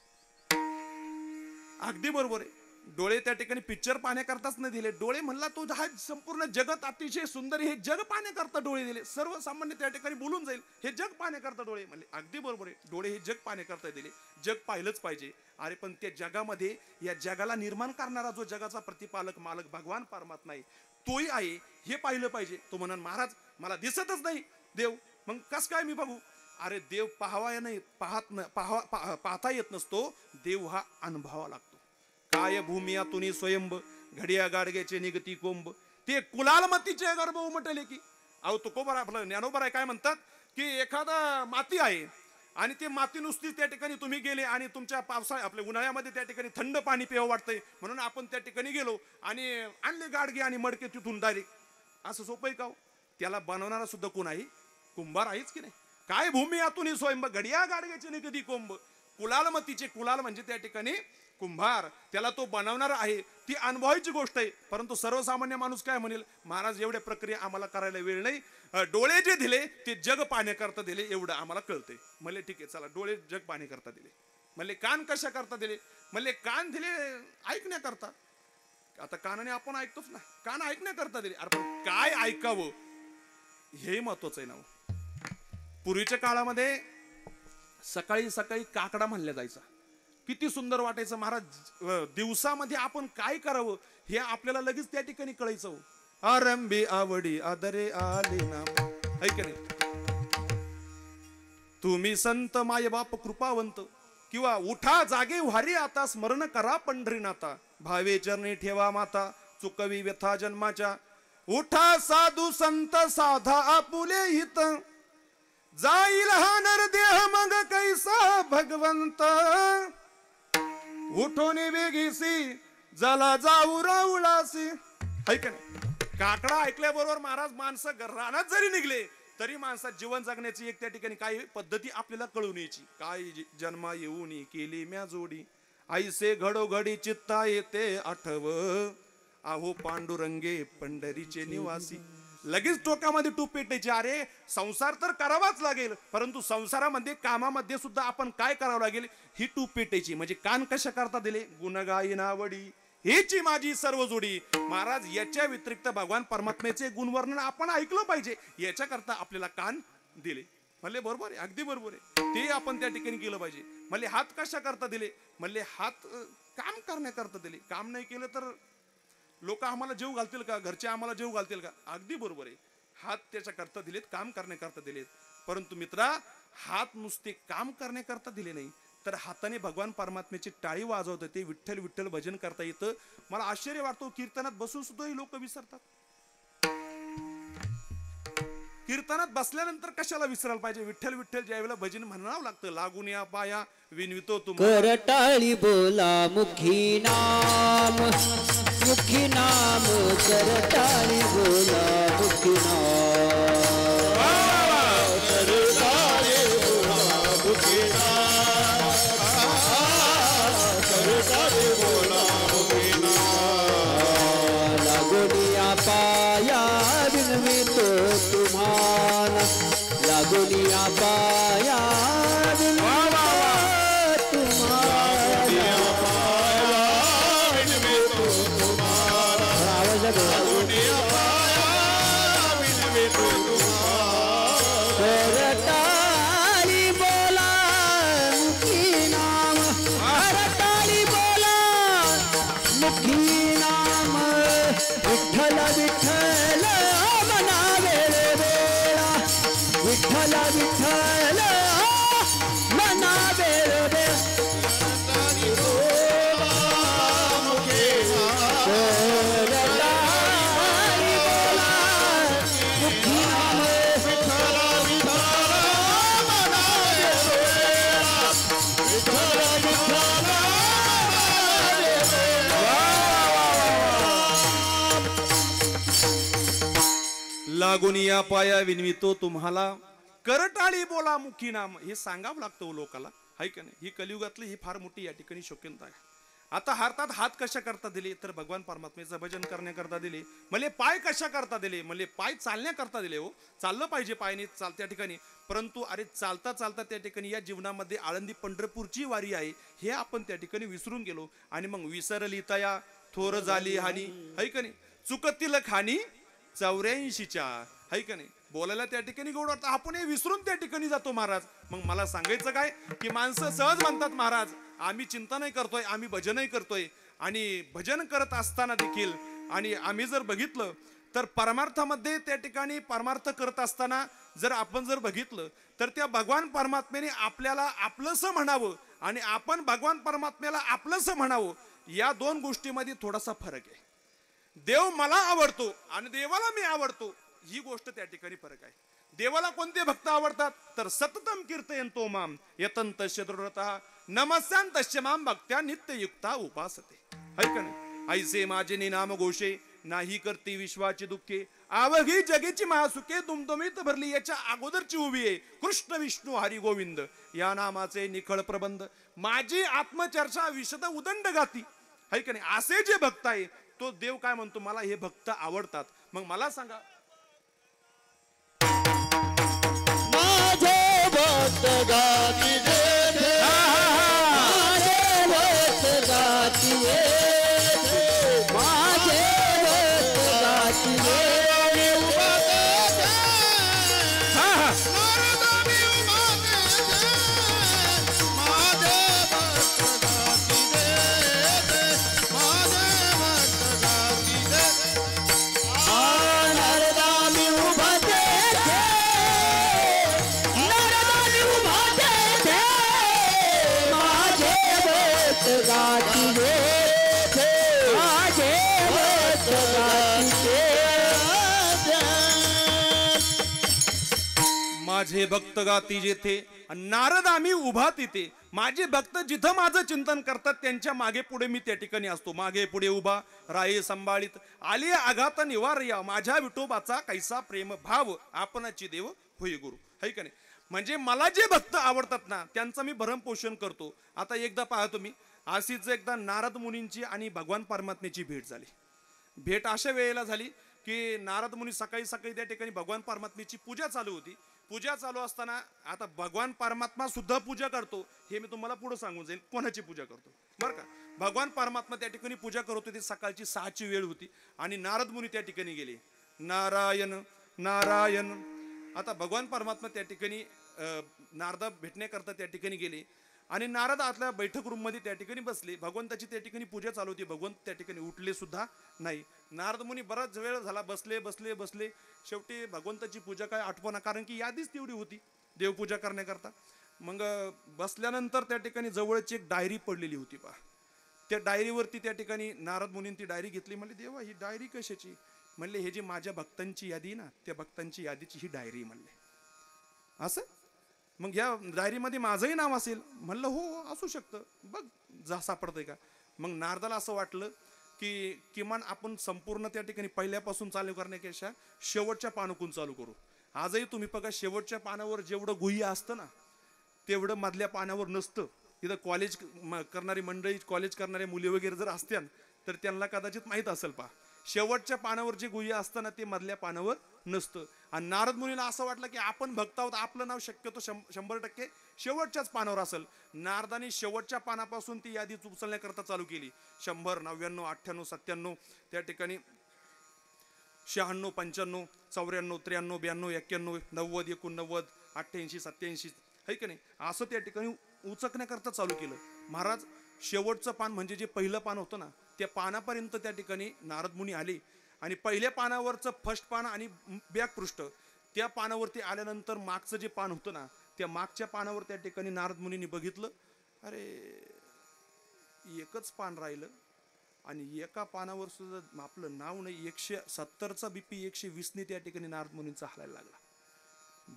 Speaker 1: अगदी बरोबर आहे, डोळे त्या ठिकाणी पिक्चर पाहण्याकरताच नाही दिले. डोळे म्हणला तो हा संपूर्ण जगत अतिशय सुंदर, हे जग पाहण्याकरता डोळे दिले. सर्वसामान्य त्या ठिकाणी बोलून जाईल, हे जग पाहण्याकरता डोळे. म्हणले अगदी बरोबर आहे, डोळे हे जग पाहण्याकरता दिले, जग पाहिलंच पाहिजे. अरे पण त्या जगामध्ये या जगाला निर्माण करणारा जो जगाचा प्रतिपालक मालक भगवान परमात्मा आहे, तोही आहे, हे पाहिलं पाहिजे. तो म्हणून महाराज मला दिसतच नाही देव, मग कस काय मी बघू? अरे देव पाहता येत नसतो, देव हा अनुभवा लागतो. काय भूमियातून स्वयंब, घडिया गाडग्याचे निगती कोंब, ते कुलालमतीचे गर्भ उमटले की. अहो तुकोबार आपलं ज्ञानोबाराय काय म्हणतात की एखादा माती आहे आणि ते माती नुसती त्या ठिकाणी तुम्ही गेले आणि तुमच्या आपल्या उन्हाळ्यामध्ये त्या ठिकाणी थंड पाणी प्यावं वाटतंय म्हणून आपण त्या ठिकाणी गेलो आणि आणले गाडगे आणि मडके तिथून डायरेक्ट असं सोपं आहे का हो? त्याला बनवणारा सुद्धा कोण आहे? कुंभार आहेच की नाही? काय भूमी आतून ही स्वयंभ घडिया गाडग्याचे नाही कधी कोंब कुलाल मतीचे कुलाल म्हणजे त्या ठिकाणी कुंभार त्याला तो बनवणार आहे ती अनुभवायची गोष्ट आहे. परंतु सर्वसामान्य माणूस काय म्हणेल महाराज एवढ्या प्रक्रिया आम्हाला करायला वेळ नाही डोळे जे दिले ते जग पाहण्याकरता दिले एवढं आम्हाला कळतंय. म्हणले ठीक आहे चला डोळे जग पाहण्याकरता दिले. म्हणले कान कशा करता दिले? म्हणले कान दिले ऐकण्याकरता. आता कानाने आपण ऐकतोच ना कान ऐकण्याकरता दिले. अरे पण काय ऐकावं हे महत्वाचं आहे ना. पूर्वीच्या काळामध्ये सकाळी सकाळी काकडा म्हणल्या जायचा किती सुंदर वाटायचं महाराज. दिवसामध्ये आपण काय करावं हे आपल्याला लगेच त्या ठिकाणी कळायचं. आरंभी आवडी आदरे आले ना ऐक नाही तुम्ही संत माय बाप कृपावंत किंवा उठा जागे व्हारी आता स्मरण करा पंढरीनाथा भावे चरणी ठेवा माता चुकवी व्यथा जन्माच्या उठा साधू संत साधा आपुले हित जाईल हा नरदेह मग कैसा भगवंत उठून वेगीसी जला जाऊ राऊळासी. ऐक नाही काकडा ऐकल्याबरोबर महाराज माणसं रानात जरी निघले तरी माणसात जीवन जगण्याची एक त्या ठिकाणी काही पद्धती आपल्याला कळून यायची. काय जन्मा येऊन केली म्या जोडी ऐसे घडोघडी चित्ता येते आठव आहो पांडुरंगे पंढरीचे निवासी. लगेच टोकामध्ये टूप पेटायची. अरे संसार तर करावाच लागेल परंतु संसारामध्ये कामामध्ये सुद्धा आपण काय करावं लागेल ही टूप पेटायची. म्हणजे कान कशा करता दिले? गुणगायी नावडी हेची माझी सर्व जोडी. महाराज याच्या व्यतिरिक्त भगवान परमात्म्याचे गुणवर्णन आपण ऐकलं पाहिजे याच्या करता आपल्याला कान दिले. म्हणले बरोबर आहे अगदी बरोबर आहे ते आपण त्या ठिकाणी केलं पाहिजे. म्हणले हात कशा करता दिले? म्हणले हात काम करण्याकरता दिले. काम नाही केलं तर लोक आम्हाला जीव घालतील का? घरचे आम्हाला जीव घालतील का? अगदी बरोबर आहे. हात त्याच्या करता दिलेत काम करण्याकरता दिलेत. परंतु मित्रा हात नुसते काम करण्याकरता दिले नाही तर हाताने भगवान परमात्म्याची टाळी वाजवत ते विठ्ठल विठ्ठल भजन करता येतं. मला आश्चर्य वाटतो कीर्तनात बसून सुद्धा ही लोक विसरतात. कीर्तनात बसल्यानंतर कशाला विसरायला पाहिजे? विठ्ठल विठ्ठल ज्या वेळेला भजन म्हणावं लागतं लागून या पाया विनवितो तुम्हाला
Speaker 2: करटाळी बोला मुखी नाम करटाळी बोला मुखी लागोनिया पाया विनवितो तुम्हाला लागोनिया पाया करटाळी बोला मुखी नाम करटाळी बोला मुखी नाम विठ्ठल विठ्ठल मनावे वेळा विठ्ठल विठ्ठल मनावे
Speaker 1: लागून या पाया विनवितो तुम्हाला करटाळी बोला मुखी नाम हे सांगावं लागतं लोकाला हाय का नाही. ही कलियुगातली ही फार मोठी या ठिकाणी शोकीनता आहे. आता हातात हात कशा करता दिले तर भगवान परमात्म्याचं भजन करण्याकरता दिले. मला पाय कशा करता दिले? मला पाय चालण्याकरता दिले. हो चाललं पाहिजे पायने चालत्या ठिकाणी परंतु अरे चालता चालता त्या ठिकाणी या जीवनामध्ये आळंदी पंढरपूरची वारी आहे हे आपण त्या ठिकाणी विसरून गेलो आणि मग विसरली तया थोर झाली हानी हाय का नाही. चुकतील खाणी 84च्या हाय का नाही. बोलायला त्या ठिकाणी गोड वाटतं आपण हे विसरून त्या ठिकाणी जातो महाराज. मग मला सांगायचं काय की माणसं सहज म्हणतात महाराज आम्ही चिंता नाही करतोय आम्ही भजनही करतोय आणि भजन करत असताना देखील आणि आम्ही जर बघितलं तर परमार्थामध्ये त्या ठिकाणी परमार्थ करत असताना जर आपण जर बघितलं तर त्या भगवान परमात्म्याने आपल्याला आपलंसं म्हणावं आणि आपण भगवान परमात्म्याला आपलंसं म्हणावं या दोन गोष्टीमध्ये थोडासा फरक आहे. देव मला आवडतो आणि देवाला मी आवडतो ही गोष्ट त्या ठिकाणी फरक आहे. देवाला कोणते भक्त आवडतात तर सततम कीर्तयंतो माम यतंतस्य दृढतः नमस्यांतस्य माम भक्त्या नित्ययुक्ता उपासते. है का नाही? ऐसे माझे नाम घोषे नाही करते विश्वाची दुःखे आवघी जगेची महासुखे दुमदुमीत भरली याच्या अगोदरची उभी आहे कृष्ण विष्णू हरी गोविंद या नामाचे निखळ प्रबंध माझी आत्मचर्चा विशद उदंड गाती. है का नाही? असे जे भक्त आहे तो देव काय म्हणतो मला हे भक्त आवडतात. मग मला सांगा
Speaker 2: माझे भक्त गाती जेथे, माझे भक्त गाती जेथे, माझे भक्त गाती जेथे.
Speaker 1: माझे भक्त गाती जेथे नारद आम्ही उभा तिथे. माझे भक्त जिथं माझं चिंतन करतात त्यांच्या मागे पुढे मी त्या ठिकाणी असतो. मागे पुढे उभा राये संभाळीत आली आघात निवारया माझ्या विठोबाचा कैसा प्रेम भाव आपणाची देव होय गुरु. है का नाही? म्हणजे मला जे भक्त आवडतात ना त्यांचं मी भरण पोषण करतो. आता एकदा पाहतो मी अशीच एकदा नारद मुनींची आणि भगवान परमात्म्याची भेट झाली. भेट अशा वेळेला झाली की नारद मुनी सकाळी सकाळी त्या ठिकाणी भगवान परमात्म्याची पूजा चालू होती. पूजा चालू असताना आता भगवान परमात्मा सुद्धा पूजा करतो हे मी तुम्हाला पुढे सांगून जाईल कोणाची पूजा करतो बरं का. भगवान परमात्मा त्या ठिकाणी पूजा करत होते. सकाळची 6ची वेळ होती आणि नारद मुनी त्या ठिकाणी गेले. नारायण नारायण. आता भगवान परमात्मा त्या ठिकाणी नारद भेटण्याकरता त्या ठिकाणी गेले आणि नारद आतल्या बैठक रूम मध्ये त्या ठिकाणी बसले. भगवंताची त्या ठिकाणी पूजा चालू होती. भगवंत त्या ठिकाणी उठले सुद्धा नाही. नारद मुनी बराच वेळ झाला बसले बसले बसले. शेवटी भगवंताची पूजा काय आठवना कारण की यादीच तेवढी होती देवपूजा करण्याकरता. मग बसल्यानंतर त्या ठिकाणी जवळची एक डायरी पडलेली होती पहा. त्या डायरीवरती त्या ठिकाणी नारद मुनींनी ती डायरी घेतली. म्हणले देवा ही डायरी कशाची? म्हणले हे जी माझ्या भक्तांची यादी ना त्या भक्तांची यादीची ही डायरी. म्हणले असं मग या डायरीमध्ये माझंही नाव असेल? म्हणलं हो असू शकतं बघ जा सापडतंय का. मग नारदाला असं वाटलं की किमान आपण संपूर्ण त्या ठिकाणी पहिल्यापासून चालू करण्यापेक्षा शेवटच्या पानातून चालू करू. आजही तुम्ही बघा शेवटच्या पानावर जेवढं गुह्य असतं ना तेवढं मधल्या पानावर नसतं. इथं कॉलेज करणारी मंडळी कॉलेज करणारे मुली वगैरे जर असत्यान तर त्यांना कदाचित माहीत असेल पहा शेवटच्या पानावर जे गुह्य असतं ना ते मधल्या पानावर नसतं. आणि नारद मुनीला असं वाटलं की आपण भक्त आहोत आपलं नाव शक्यतो 100% शेवटच्याच पानावर असेल. नारदाने शेवटच्या पानापासून ती यादी उचलण्याकरता चालू केली. 100 99 98 97 त्या ठिकाणी 96 95 94 93 92 91 90 89 88 87 है की नाही असं त्या ठिकाणी उचकण्याकरता चालू केलं. महाराज शेवटचं पान म्हणजे जे पहिलं पान होतं ना त्या पानापर्यंत त्या ठिकाणी नारद मुनी आले आणि पहिल्या पानावरचं फर्स्ट पान आणि बॅक पृष्ठ त्या पानावरती आल्यानंतर मागचं जे पान होतं ना त्या मागच्या पानावर त्या ठिकाणी नारद मुनींनी बघितलं अरे एकच पान राहिलं आणि एका पानावर सुद्धा आपलं नाव नाही. 170चा BP 120ने त्या ठिकाणी नारद मुनींचा हलायला लागला.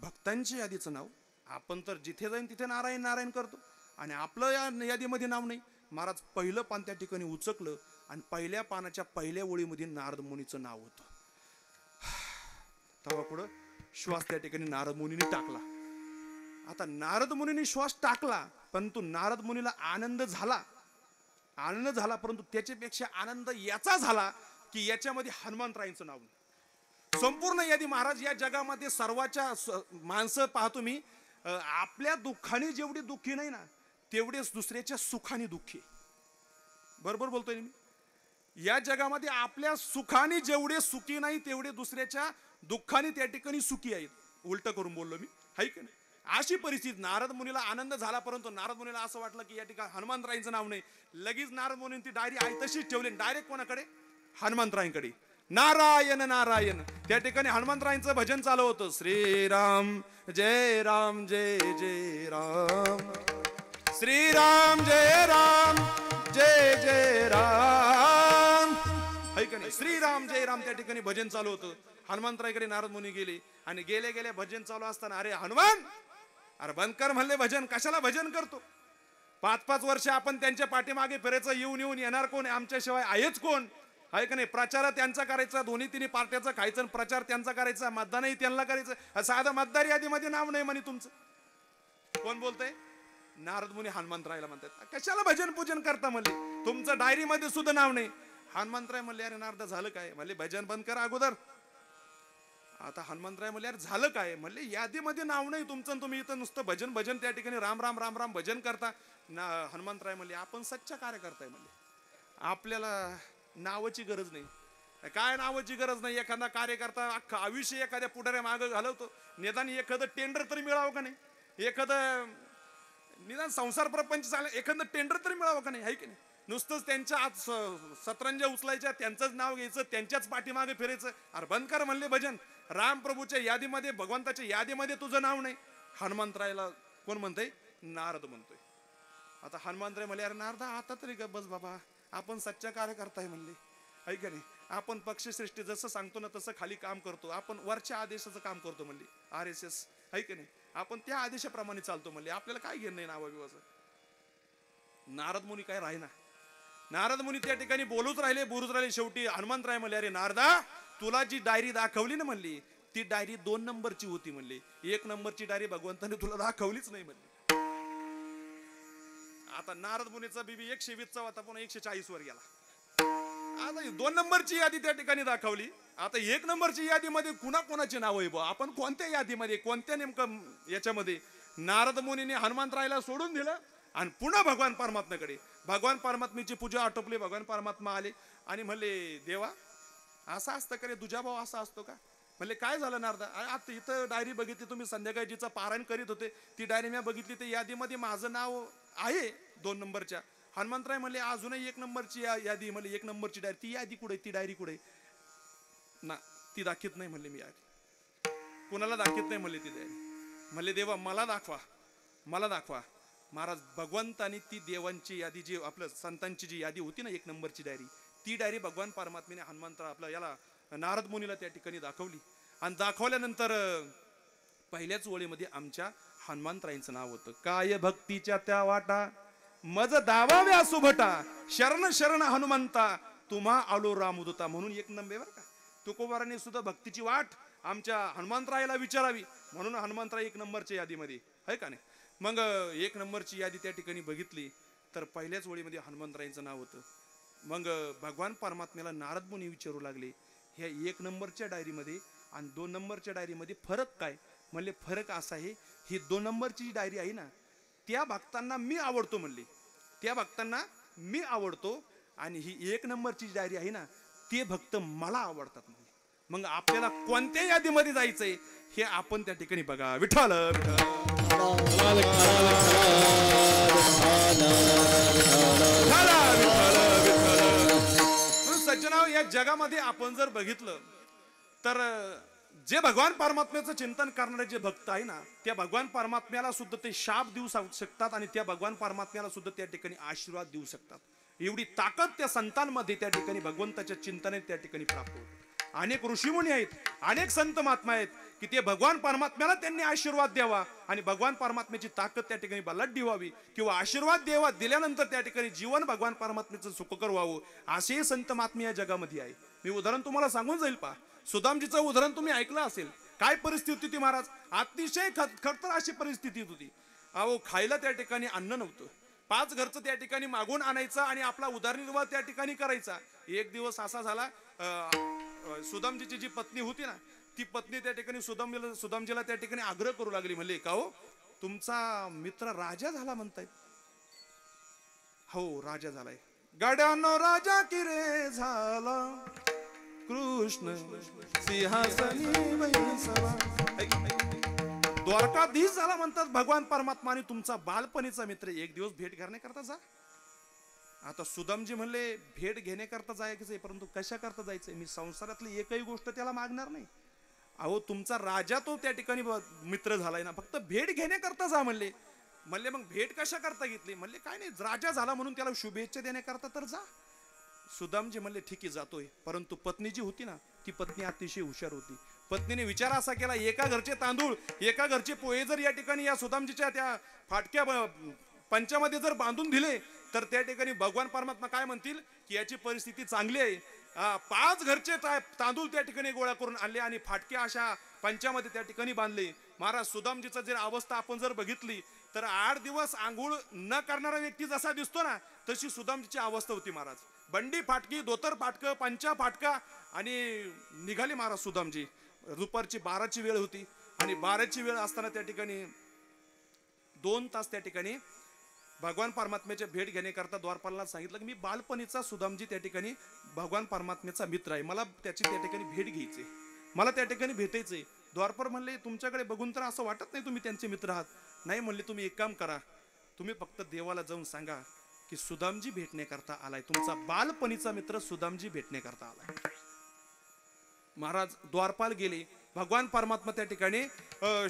Speaker 1: भक्तांच्या यादीचं नाव आपण तर जिथे जाईन तिथे नारायण नारायण करतो आणि आपलं या यादीमध्ये नाव नाही. महाराज पहिलं पान त्या ठिकाणी उचकलं आणि पहिल्या पानाच्या पहिल्या ओळीमध्ये नारद मुनीचं नाव होतं. तेव्हा पुढं श्वास त्या ठिकाणी नारद मुनींनी टाकला. आता नारद मुनींनी श्वास टाकला परंतु नारद मुनीला आनंद झाला परंतु त्याच्यापेक्षा आनंद याचा झाला की याच्यामध्ये हनुमंतरायांचं नाव. संपूर्ण यादी महाराज या जगामध्ये सर्वाच्या माणसं पाहतो मी आपल्या दुःखाने जेवढी दुःखी नाही ना तेवढेच दुसऱ्याच्या सुखाने दुःखी. बरोबर बोलतोय मी. या जगामध्ये आपल्या सुखाने जेवढे सुखी नाही तेवढे दुसऱ्याच्या दुःखाने त्या ठिकाणी सुखी आहेत. उलट करून बोललो मी हाय की नाही. अशी परिस्थिती. नारद मुनीला आनंद झाला परंतु नारद मुनीला असं वाटलं की या ठिकाणी हनुमंतरायांचं नाव नाही. लगेच नारद मुनींनी ती डायरी आहे तशीच ठेवली डायरेक्ट कोणाकडे हनुमंतरायांकडे. नारायण नारायण त्या ठिकाणी हनुमंतरायांचं भजन चालू होतं. श्रीराम जय राम जय जय राम श्रीराम जय राम जय जय राम है का नाही. श्रीराम जय राम त्या ठिकाणी भजन चालू होतं हनुमंतरायकडे नारद मुनी गेले आणि गेले गेले भजन चालू असताना, अरे हनुमान, अरे बंद कर म्हणले भजन, कशाला भजन करतो? 5-5 वर्ष आपण त्यांच्या पाठीमागे फिरायचं, येऊन येऊन येणार कोण? आमच्याशिवाय आहेच कोण? आहे का नाही? प्रचार त्यांचा करायचा, दोन्ही तिन्ही पार्ट्याचा खायचं आणि प्रचार त्यांचा करायचा, मतदानही त्यांना करायचं. साधं मतदार यादीमध्ये नाव नाही म्हणे तुमचं. कोण बोलतंय? नारद मुनी हनुमंतरायला म्हणतात, कशाला भजन पूजन करता म्हणले, तुमचं डायरीमध्ये सुद्धा नाव नाही. हनुमंतराय म्हणले, अरे नारदा झालं काय? म्हणले भजन बंद करा अगोदर. आता हनुमंतराय म्हणले, अरे झालं काय? म्हणले यादीमध्ये नाव नाही तुमचं, तुम्ही इथं नुसतं भजन भजन त्या ठिकाणी राम राम राम राम भजन करता. हनुमंतराय म्हणले, आपण सच्चा कार्य करताय म्हणले, आपल्याला नावाची गरज नाही. काय नावाची गरज नाही? एखादा कार्यकर्ता अख्खा आयुष्य एखाद्या पुढाऱ्या मागं घालवतो, निदान एखादं टेंडर तरी मिळावं का नाही? एखादं निदान संसार प्रपंच चालेल, एखादं टेंडर तरी मिळावं का नाही? आहे की नाही? नुसतंच त्यांच्या आज सतरंजा उचलायच्या, त्यांचंच नाव घ्यायचं, त्यांच्याच पाठीमागे फिरायचं. अरे बंद कर म्हणले भजन. राम प्रभूच्या यादीमध्ये, भगवंताच्या यादीमध्ये तुझं नाव नाही. हनुमंतरायला कोण म्हणतंय? नारद म्हणतोय. आता हनुमंतराय म्हणले, अरे नारदा आता तरी ग बस बाबा, आपण सच्चा कार्य करताय म्हणले, आहे का नाही? आपण पक्षश्रेष्ठी जसं सांगतो ना तसं खाली काम करतो, आपण वरच्या आदेशाचं काम करतो म्हणले, RSS, आहे का नाही? आपण त्या आदेशाप्रमाणे चालतो म्हणले, आपल्याला काय घेणं नाही नावाबिवाचं. नारद मुनी काय राहीना. नारद मुनी त्या ठिकाणी बोलूच राहिले. शेवटी हनुमंतराय म्हणले, अरे नारदा, तुला जी डायरी दाखवली ना म्हणली, ती डायरी 2 नंबरची होती म्हणली, 1 नंबरची डायरी भगवंताने तुला दाखवलीच नाही म्हणली. आता नारद मुनीचा बीबी 120चा होता, पण 140 वर गेला. आता 2 नंबरची यादी त्या ठिकाणी दाखवली. आता 1 नंबरची यादीमध्ये कुणाची नाव आहे बा? आपण कोणत्या यादीमध्ये, कोणत्या नेमकं याच्यामध्ये? नारद मुनीने हनुमंतरायला सोडून दिलं आणि पुन्हा भगवान परमात्म्याकडे. भगवान परमात्म्याची पूजा आटोपली. भगवान परमात्मा आले आणि म्हणले, देवा असं असतं का रे? तुझा भाऊ असा असतो का? म्हणले काय झालं नारदा? आता इथं डायरी बघितली तुम्ही, संध्याकाळी जिचं पारायण करीत होते ती डायरी मी बघितली, ते यादीमध्ये माझं नाव आहे 2 नंबरच्या. हनुमंतराय म्हणले, अजूनही 1 नंबरची यादी. म्हणले 1 नंबरची डायरी, ती यादी कुठे? ती डायरी कुठे? ना ती दाखवत नाही म्हणले, मी यादी कुणाला दाखवत नाही म्हणले ती डायरी. म्हणले देवा मला दाखवा, मला दाखवा. महाराज भगवंतानी ती देवांची यादी, जी आपल्या संतांची जी यादी होती ना 1 नंबरची डायरी, ती डायरी भगवान परमात्म्याने हनुमंतराय आपला याला नारद मुनीला त्या ठिकाणी दाखवली. आणि दाखवल्यानंतर पहिल्याच ओळीमध्ये आमच्या हनुमंतरायांचं नाव होतं. काय भक्तीच्या त्या वाटा मज दावाव्या सुभटा, शरण शरण हनुमंता तुम्हा आलो रामदूता. म्हणून 1 नंबर बरं का, तुकोबाराने सुद्धा भक्तीची वाट आमच्या हनुमंतरायाला विचारावी म्हणून हनुमंतराय 1 नंबरच्या यादीमध्ये, आहे का नाही? मग 1 नंबरची यादी त्या ठिकाणी बघितली तर पहिल्याच ओळीमध्ये हनुमंतरायांचं नाव होतं. मग भगवान परमात्म्याला नारद मुनी विचारू लागले, ह्या 1 नंबरच्या डायरीमध्ये आणि 2 नंबरच्या डायरीमध्ये फरक काय? म्हणले फरक असा आहे, ही 2 नंबरची डायरी आहे ना, त्या भक्तांना मी आवडतो म्हणले, त्या भक्तांना मी आवडतो. आणि ही 1 नंबरची डायरी आहे ना, ते भक्त मला आवडतात म्हणले. मग आपल्याला कोणत्या यादीमध्ये जायचंय हे आपण त्या ठिकाणी बघा. विठ्ठल सज्जनाव, या जगामध्ये आपण जर बघितलं तर जे भगवान परमात्म्याचं चिंतन करणारे जे भक्त आहे ना, त्या भगवान परमात्म्याला सुद्धा ते शाप देऊ शकतात आणि त्या भगवान परमात्म्याला सुद्धा त्या ठिकाणी आशीर्वाद देऊ शकतात. एवढी ताकद त्या संतांमध्ये त्या ठिकाणी भगवंताच्या चिंतने त्या ठिकाणी प्राप्त होते. अनेक ऋषीमुनी आहेत, अनेक संत महात्मा आहेत की ते भगवान परमात्म्याला त्यांनी आशीर्वाद द्यावा आणि भगवान परमात्म्याची ताकद त्या ठिकाणी बलाढ्य व्हावी, किंवा आशीर्वाद द्यावा, दिल्यानंतर त्या ठिकाणी जीवन भगवान परमात्म्याचं सुखकर व्हावं, असे संत महात्मे या जगामध्ये आहे. मी उदाहरण तुम्हाला सांगून जाईल. पहा, सुदामजीचं उदाहरण तुम्ही ऐकलं असेल. काय परिस्थिती होती महाराज? अतिशय खतर अशी परिस्थिती होती. अहो, खायला त्या ठिकाणी अन्न नव्हतं. 5 घरचं त्या ठिकाणी मागून आणायचं आणि आपला उदरनिर्वाह त्या ठिकाणी करायचा. एक दिवस असा झाला, सुदामजीची जी पत्नी होती ना, ती पत्नी त्या ठिकाणी सुदामजीला त्या ठिकाणी आग्रह करू लागली. म्हणले, का हो, तुमचा मित्र राजा झाला म्हणतायत? हो, राजा झालाय. गाड्यानो राजा की रे झाला, कृष्ण सिंहासनी बैसला. द्वारकाधीश झाला म्हणतात भगवान परमात्मा आणि तुमचा बालपणीचा मित्र. एक दिवस भेट करण्याकरता जा. आता सुदामजी म्हणले, भेट घेण्याकरता जायचंय, परंतु कशा करता जायचंय? मी संसारातली एकही गोष्ट त्याला मागणार नाही. अहो, तुमचा राजा तो त्या ठिकाणी मित्र झालाय ना, फक्त भेट घेण्याकरता जा म्हणले. म्हणले मग भेट कशा करता घेतली? म्हणले काय नाही, राजा झाला म्हणून त्याला शुभेच्छा देण्याकरता तर जा. सुदामजी म्हणले ठीक आहे जातोय, परंतु पत्नी जी होती ना ती पत्नी अतिशय हुशार होती. पत्नीने विचार असा केला, एका घरचे तांदूळ एका घरचे पोहे जर या ठिकाणी या सुदामजीच्या त्या फाटक्या पंचामध्ये जर बांधून दिले तर त्या ठिकाणी भगवान परमात्मा काय म्हणतील की याची परिस्थिती चांगली आहे. 5 घरचे तांदूळ त्या ठिकाणी गोळा करून आणले आणि फाटक्या अशा पंचामध्ये त्या ठिकाणी बांधले. महाराज सुदामजीचा जर अवस्था आपण जर बघितली तर 8 दिवस आंघोळ न करणारा व्यक्ती जसा दिसतो ना तशी सुदामजीची अवस्था होती महाराज. बंडी फाटकी, धोतर फाटकं, पंचा फाटका आणि निघाले महाराज सुदामजी. दुपारची 12ची वेळ होती आणि 12ची वेळ असताना त्या ठिकाणी 2 तास त्या ठिकाणी भगवान परमात्म्याच्या भेट घेण्याकरता द्वारपालाला सांगितलं की मी बालपणीचा सुदामजी त्या ठिकाणी भगवान परमात्म्याचा मित्र आहे, मला त्याची त्या ठिकाणी भेट घ्यायची, मला त्या ठिकाणी भेटायचंय. द्वारपाल म्हणले तुमच्याकडे बघून तर असं वाटत नाही तुम्ही त्यांचे मित्र आहात. नाही म्हणले तुम्ही एक काम करा, तुम्ही फक्त देवाला जाऊन सांगा की सुदामजी भेटण्याकरता आलाय, तुमचा बालपणीचा मित्र सुदामजी भेटण्याकरता आलाय. महाराज द्वारपाल गेले. भगवान परमात्मा त्या ठिकाणी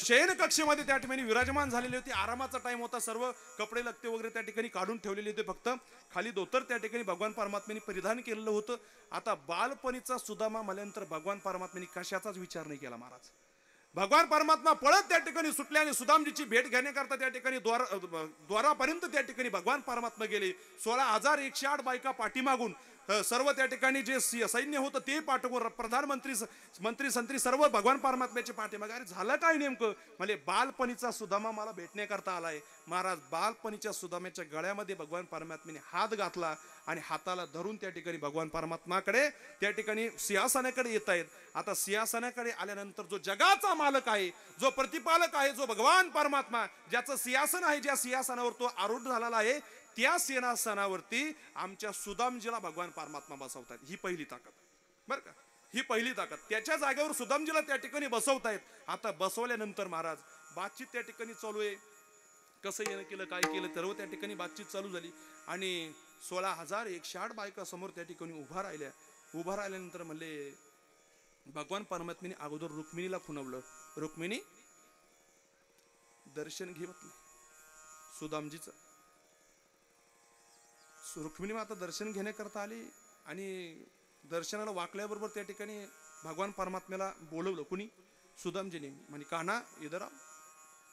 Speaker 1: शयन कक्षेमध्ये त्या ठिकाणी विराजमान झालेले होते. आरामाचा टाइम होता, सर्व कपडे लत्ते वगैरे त्या ठिकाणी काढून ठेवलेले होते, फक्त खाली धोतर त्या ठिकाणी भगवान परमात्म्याने परिधान केलेलं होतं. आता बालपणीचा सुदामा म्हणल्यानंतर भगवान परमात्म्याने कशाचाच विचार नाही केला महाराज. भगवान परमात्मा पळत त्या ठिकाणी सुटले आणि सुदामजीची भेट घेण्याकरता त्या ठिकाणी द्वारापर्यंत त्या ठिकाणी भगवान परमात्मा गेले. 16,108 बायका पाठीमागून सर्व त्या ठिकाणी जे सैन्य होतं ते पाठवून मंत्री संत्री सर्व भगवान परमात्म्याचे पाठीमागे. अरे झालं काय नेमकं? म्हणजे बालपणीचा सुदामा मला भेटण्याकरता आलाय. महाराज बालपणीच्या सुदाम्याच्या गळ्यामध्ये भगवान परमात्म्याने हात घातला आणि हाताला धरून त्या ठिकाणी भगवान परमात्माकडे त्या ठिकाणी सिंहासनाकडे येत आहेत. आता सिंहासनाकडे आल्यानंतर जो जगाचा मालक आहे, जो प्रतिपालक आहे, जो भगवान परमात्मा ज्याचं सिंहासन आहे, ज्या सिंहासनावर तो आरूढ झालेला आहे, त्या सिंहासनावरती आमच्या सुदामजीला भगवान परमात्मा बसवतात. ही पहिली ताकद बरं का, ही पहिली ताकद. त्याच्या जागेवर सुदामजीला त्या ठिकाणी बसवतायत. आता बसवल्यानंतर महाराज बातचीत त्या ठिकाणी चालू आहे, कसं येणं केलं काय केलं सर्व त्या ठिकाणी बातचीत चालू झाली आणि 16,108 बायका समोर त्या ठिकाणी उभा राहिल्या. उभा राहिल्यानंतर म्हणले भगवान परमात्म्याने अगोदर रुक्मिणीला खुणवलं, रुक्मिणी दर्शन घे म्हटलं सुदामजीचं. रुक्मिणी माता दर्शन घेण्याकरता आली आणि दर्शनाला वाकल्याबरोबर त्या ठिकाणी भगवान परमात्म्याला बोलवलं. कुणी? सुदामजीने. म्हणे कान्हा इधर आओ.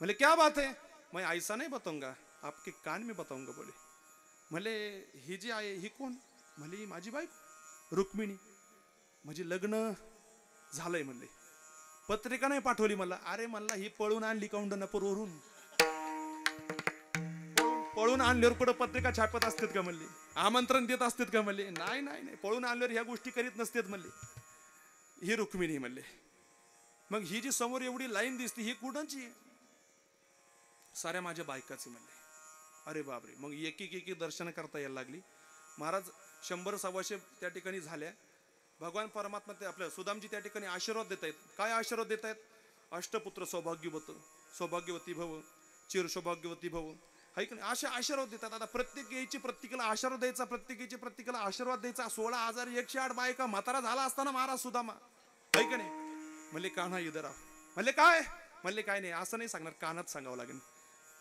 Speaker 1: म्हणे क्या बात है? मैं ऐसा नहीं बताऊंगा, आपके कान में बताऊंगा बोले. म्हणे ही जी आहे ही कोण? म्हणे ही माझी बायको रुक्मिणी. म्हणजे लग्न झालंय म्हणले, पत्रिका नाही पाठवली मला. अरे म्हणला ही पळून आणली कौंडण्यपूरवरून, पळून आणल्यावर कुठं पत्रिका छापत असतात का म्हणले, आमंत्रण देत असतात का म्हणले? नाही नाही नाही, पळून आणल्यावर ह्या गोष्टी करीत नसतात म्हणले. ही रुक्मिणी म्हणले. मग ही जी समोर एवढी लाईन दिसते ही कुणाची? साऱ्या माझ्या बायकाची म्हणले. अरे बापरे. मग एक एक दर्शन करता यायला लागली. महाराज 100-125 त्या ठिकाणी झाल्या. भगवान परमात्मा ते आपल्या सुदामजी त्या ठिकाणी आशीर्वाद देत आहेत. काय आशीर्वाद देत आहेत? अष्टपुत्र सौभाग्यवती भव, चिर सौभाग्यवती भव, हाय की नाही, असे आशीर्वाद देतात. आता प्रत्येक प्रत्येकाला आशीर्वाद द्यायचा, प्रत्येकाला आशीर्वाद द्यायचा. 16,108 बायका म्हातारा झाला असताना महाराज सुदामा, हाय की नाही. म्हणले कान्हा इधर आओ. म्हणले काय? म्हणले काय नाही, असं नाही सांगणार, कानात सांगावं लागेल.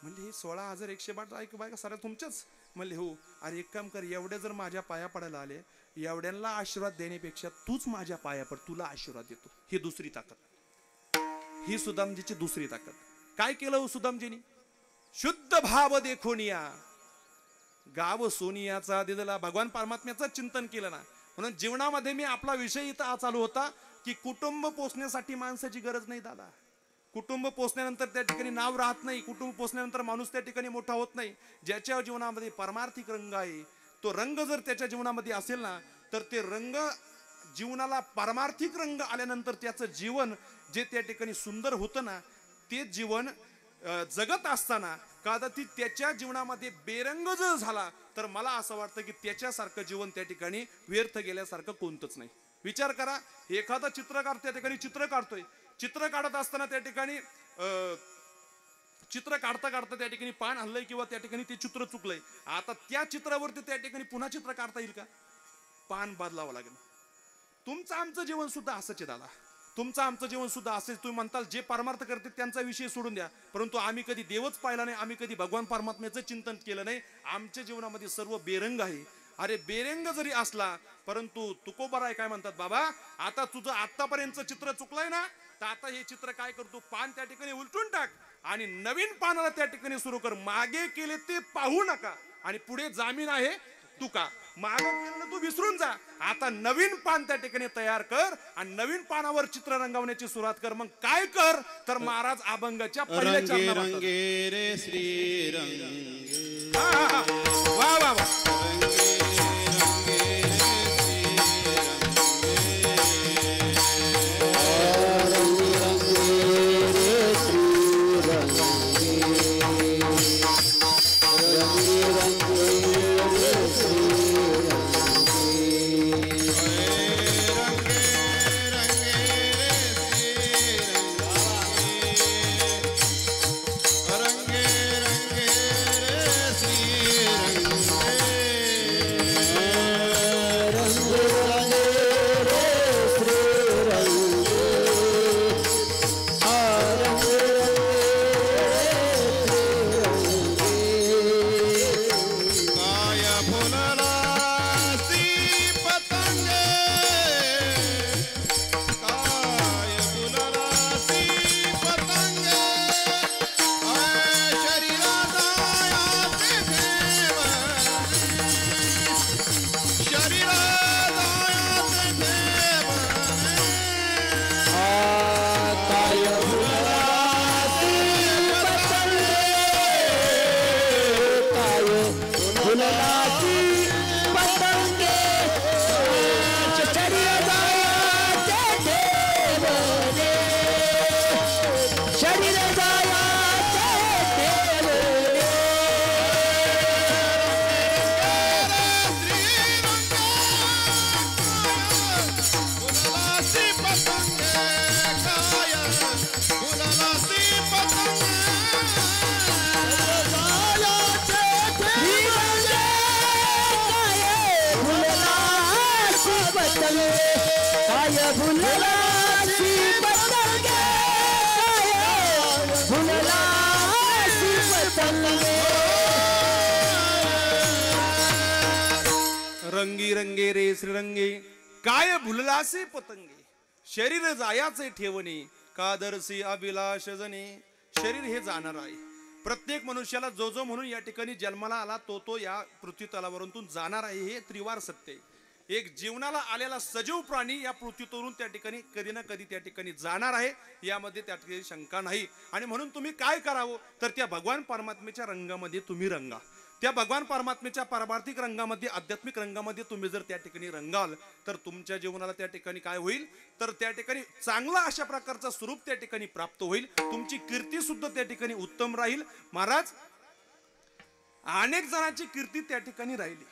Speaker 1: म्हणले हे 16,108 बायका साऱ्या तुमच्याच? म्हणले हो. अरे एक काम कर, एवढ्या जर माझ्या पाया पडायला आले, एवढ्यांना आशीर्वाद देण्यापेक्षा तूच माझ्या पाया पड, तुला आशीर्वाद देतो. ही दुसरी ताकद, ही सुदामजीची दुसरी ताकद. काय केलं हो सुदामजीनी? शुद्ध भाव देखोनिया, गाव सोनियाचा दिलेला भगवान परमात्म्याचं चिंतन केलं ना. म्हणून जीवनामध्ये मी आपला विषय इथं चालू होता की कुटुंब पोसण्यासाठी माणसाची गरज नाही दादा. कुटुंब पोसण्यानंतर त्या ठिकाणी नाव राहत नाही. कुटुंब पोसण्यानंतर माणूस त्या ठिकाणी मोठा होत नाही. ज्याच्या जीवनामध्ये परमार्थिक रंग आहे, तो रंग जर त्याच्या जीवनामध्ये असेल ना, तर ते रंग जीवनाला परमार्थिक रंग आल्यानंतर त्याचं जीवन जे त्या ठिकाणी सुंदर होतं ना, ते जीवन जगत असताना कदाचित त्याच्या जीवनामध्ये बेरंग जर झाला तर मला असं वाटतं की त्याच्यासारखं जीवन त्या ठिकाणी व्यर्थ गेल्यासारखं कोणतंच नाही. विचार करा, एखादा चित्रकार त्या ठिकाणी चित्र काढतोय, चित्र काढत असताना त्या ठिकाणी चित्र काढता काढता त्या ठिकाणी पान हल्लंय किंवा त्या ठिकाणी ते चित्र चुकलंय. आता त्या चित्रावरती त्या ठिकाणी पुन्हा चित्र काढता येईल का? पान बदलावं लागेल. तुमचं आमचं जीवन सुद्धा असंच आहे दादा. तुमचं आमचं जीवन सुद्धा असेल. तुम्ही म्हणताल जे परमार्थ करते त्यांचा विषय सोडून द्या, परंतु आम्ही कधी देवच पाहिला नाही, आम्ही कधी भगवान परमात्म्याचं चिंतन केलं नाही. आमच्या जीवनामध्ये सर्व बेरंग आहे. अरे बेरंग जरी असला परंतु तुकोबाराय काय म्हणतात, बाबा आता तुझं आतापर्यंतचं चित्र चुकलंय ना, तर आता हे चित्र काय करतो, पान त्या ठिकाणी उलटून टाक आणि नवीन पानाला त्या ठिकाणी सुरू कर. मागे केले ते पाहू नका आणि पुढे जामीन आहे तुका. मागे केलेलं तू विसरून जा, आता नवीन पान त्या ठिकाणी तयार कर आणि नवीन पानावर चित्र रंगवण्याची सुरुवात कर. मग काय कर तर महाराज अभंगाच्या पहिल्या
Speaker 3: रंगे
Speaker 1: चरणात
Speaker 3: रंगे रे श्री रंगे,
Speaker 1: वा वा वा. रंगी रंगे रे श्रीरंगे काय भुललासे पतंगे, शरीर जायाचे ठेवणे कादरसी अभिलाष जने. शरीर हे जाणार आहे, प्रत्येक मनुष्याला जो जो म्हणून या ठिकाणी जन्माला आला तो या पृथ्वी तलावरून जाणार आहे, हे त्रिवार सत्य आहे. एक जीवनाला आलेला सजीव प्राणी या पृथ्वीतून त्या ठिकाणी कधी ना कधी त्या ठिकाणी जाणार आहे, यामध्ये त्या ठिकाणी शंका नाही. आणि म्हणून तुम्ही काय करावं तर त्या भगवान परमात्म्याच्या रंगामध्ये तुम्ही रंगा. त्या भगवान परमात्म्याच्या पारमार्थिक रंगामध्ये, आध्यात्मिक रंगामध्ये तुम्ही जर त्या ठिकाणी रंगाल तर तुमच्या जीवनाला त्या ठिकाणी काय होईल तर त्या ठिकाणी चांगला अशा प्रकारचं स्वरूप त्या ठिकाणी प्राप्त होईल. तुमची कीर्ती सुद्धा त्या ठिकाणी उत्तम राहील. महाराज अनेक जणांची कीर्ती त्या ठिकाणी राहिली.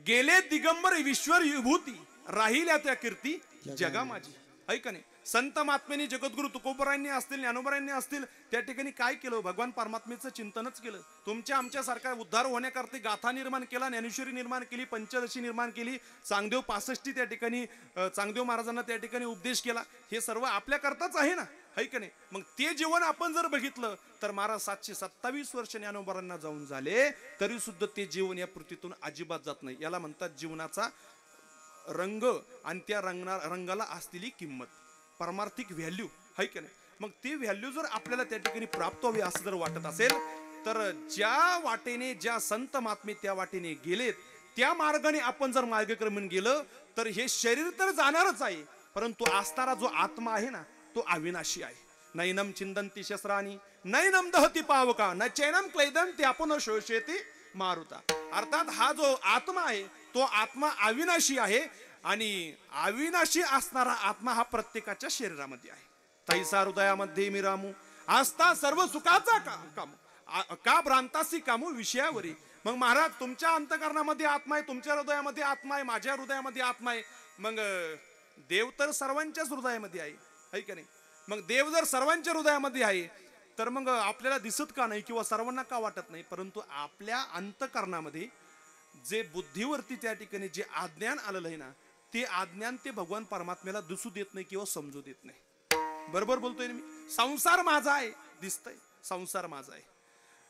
Speaker 1: गेले दिगंबर विश्वर विभूती, राहिल्या त्या कीर्ती जगा माझी. है का नाही. संत महात्म्यांनी, जगद्गुरु तुकोबारायांनी असतील, ज्ञानोबारायांनी असतील, त्या ठिकाणी काय केलं, भगवान परमात्म्याचं चिंतनच केलं. तुमच्या आमच्या सारखा उद्धार होण्याकरता गाथा निर्माण केला, ज्ञानेश्वरी निर्माण केली, पंचदशी निर्माण केली, चांगदेव 65 त्या ठिकाणी चांगदेव महाराजांना त्या ठिकाणी उपदेश केला. हे सर्व आपल्या करताच आहे ना, है का नाही. मग ते जीवन आपण जर बघितलं तर महाराज 727 वर्ष ज्ञानोबारांना जाऊन झाले तरी सुद्धा ते जीवन या पृथ्वीतून अजिबात जात नाही. याला म्हणतात जीवनाचा रंग आणि त्या रंगाला असलेली किंमत, परमार्थिक व्हॅल्यू, है का नाही. मग ती व्हॅल्यू जर आपल्याला त्या ठिकाणी प्राप्त व्हावी असं जर वाटत असेल तर ज्या वाटेने ज्या संत महात्मे त्या वाटेने गेलेत त्या मार्गाने आपण जर मार्गक्रमण गेलं तर हे शरीर तर जाणारच आहे, परंतु असणारा जो आत्मा आहे ना तो अविनाशी आहे. नैनम चिंदंती शस्त्रानी नैनम दहती पावका न चैनम क्लैदंती आपण शोषेती मारुता. अर्थात हा जो आत्मा आहे तो आत्मा अविनाशी आहे आणि अविनाशी असणारा आत्मा हा प्रत्येकाच्या शरीरामध्ये आहे. तैसा हृदयामध्ये मी रामू आस्था सर्व सुखाचा काम का भ्रांतासी कामू विषयावरी. मग महाराज तुमच्या अंतकरणामध्ये आत्मा आहे, तुमच्या हृदयामध्ये आत्मा आहे, माझ्या हृदयामध्ये आत्मा आहे. मग देव तर सर्वांच्याच हृदयामध्ये आहे का नाही. मग देव जर सर्वांच्या हृदयामध्ये आहे तर मग आपल्याला दिसत का नाही किंवा सर्वांना का वाटत नाही, परंतु आपल्या अंतकरणामध्ये जे बुद्धीवरती त्या ठिकाणी जे अज्ञान आलेलं आहे ना ते अज्ञान ते भगवान परमात्म्याला दिसू देत नाही किंवा समजू देत नाही. बरोबर बोलतोय मी. संसार माझा आहे दिसतंय, संसार माझा आहे,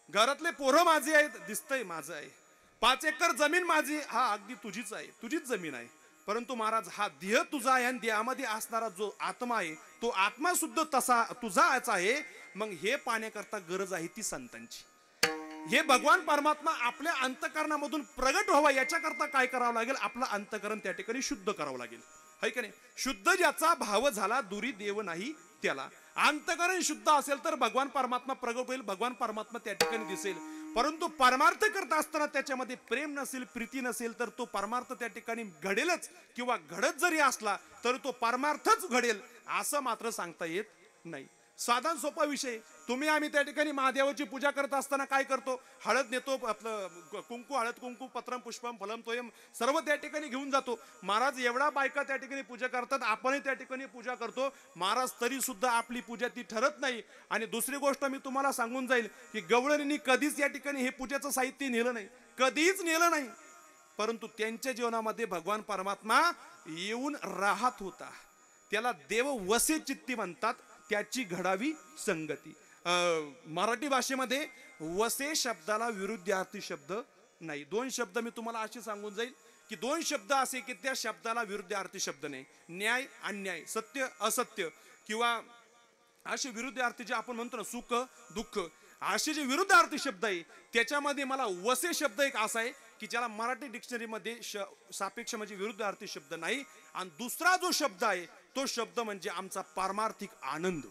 Speaker 1: घरातले पोरं माझे आहेत दिसतंय माझं आहे, 5 एकर जमीन माझी, हा अगदी तुझीच आहे, तुझीच जमीन आहे, परंतु महाराज हा देह तुझा आहे आणि देहामध्ये असणारा जो आत्मा आहे तो आत्मा सुद्धा तसा तुझाच आहे. मग हे पाहण्याकरता गरज आहे ती संतांची. हे भगवान परमात्मा आपल्या अंतकरणामधून प्रगट व्हावा याच्याकरता काय करावं लागेल, आपलं अंतकरण त्या ठिकाणी शुद्ध करावं लागेल, है का नाही. शुद्ध ज्याचा भाव झाला दुरी देव नाही त्याला. अंतकरण शुद्ध असेल तर भगवान परमात्मा प्रगट होईल, भगवान परमात्मा त्या ठिकाणी दिसेल. परंतु परमार्थ करत असताना त्याच्यामध्ये प्रेम नसेल, प्रीती नसेल तर तो परमार्थ त्या ठिकाणी घडेलच, किंवा घडत जरी असला तर तो परमार्थच घडेल असं मात्र सांगता येत नाही. साधारण सोपा विषय. तुम्ही आम्ही त्या ठिकाणी महादेवाची पूजा करत असताना काय करतो, हळद नेतो, आपलं कुंकू, हळद कुंकू, पत्रम पुष्पम फलम तोयम सर्व त्या ठिकाणी घेऊन जातो. महाराज एवढा बायका त्या ठिकाणी पूजा करतात, आपणही त्या ठिकाणी पूजा करतो महाराज, तरी सुद्धा आपली पूजा ती ठरत नाही. आणि दुसरी गोष्ट मी तुम्हाला सांगून जाईल की गवळणींनी कधीच या ठिकाणी हे पूजेचं साहित्य नेलं नाही, कधीच नेलं नाही. परंतु त्यांच्या जीवनामध्ये भगवान परमात्मा येऊन राहत होता. त्याला देव वसे चित्ती म्हणतात, त्याची घडावी संगती. मराठी भाषेमध्ये वसे शब्दाला विरुद्धार्थी शब्द नाही. 2 शब्द मी तुम्हाला असे सांगून जाईल की 2 शब्द असे की त्या शब्दाला विरुद्धार्थी शब्द नाही. न्याय अन्याय, सत्य असत्य, किंवा असे विरुद्धार्थी जे आपण म्हणतो ना, सुख दुःख, असे जे विरुद्धार्थी शब्द आहे त्याच्यामध्ये मला वसे शब्द एक असा आहे की ज्याला मराठी डिक्शनरीमध्ये सापेक्ष म्हणजे विरुद्धार्थी शब्द नाही. आणि दुसरा जो शब्द आहे तो शब्द म्हणजे आमचा पारमार्थिक आनंद.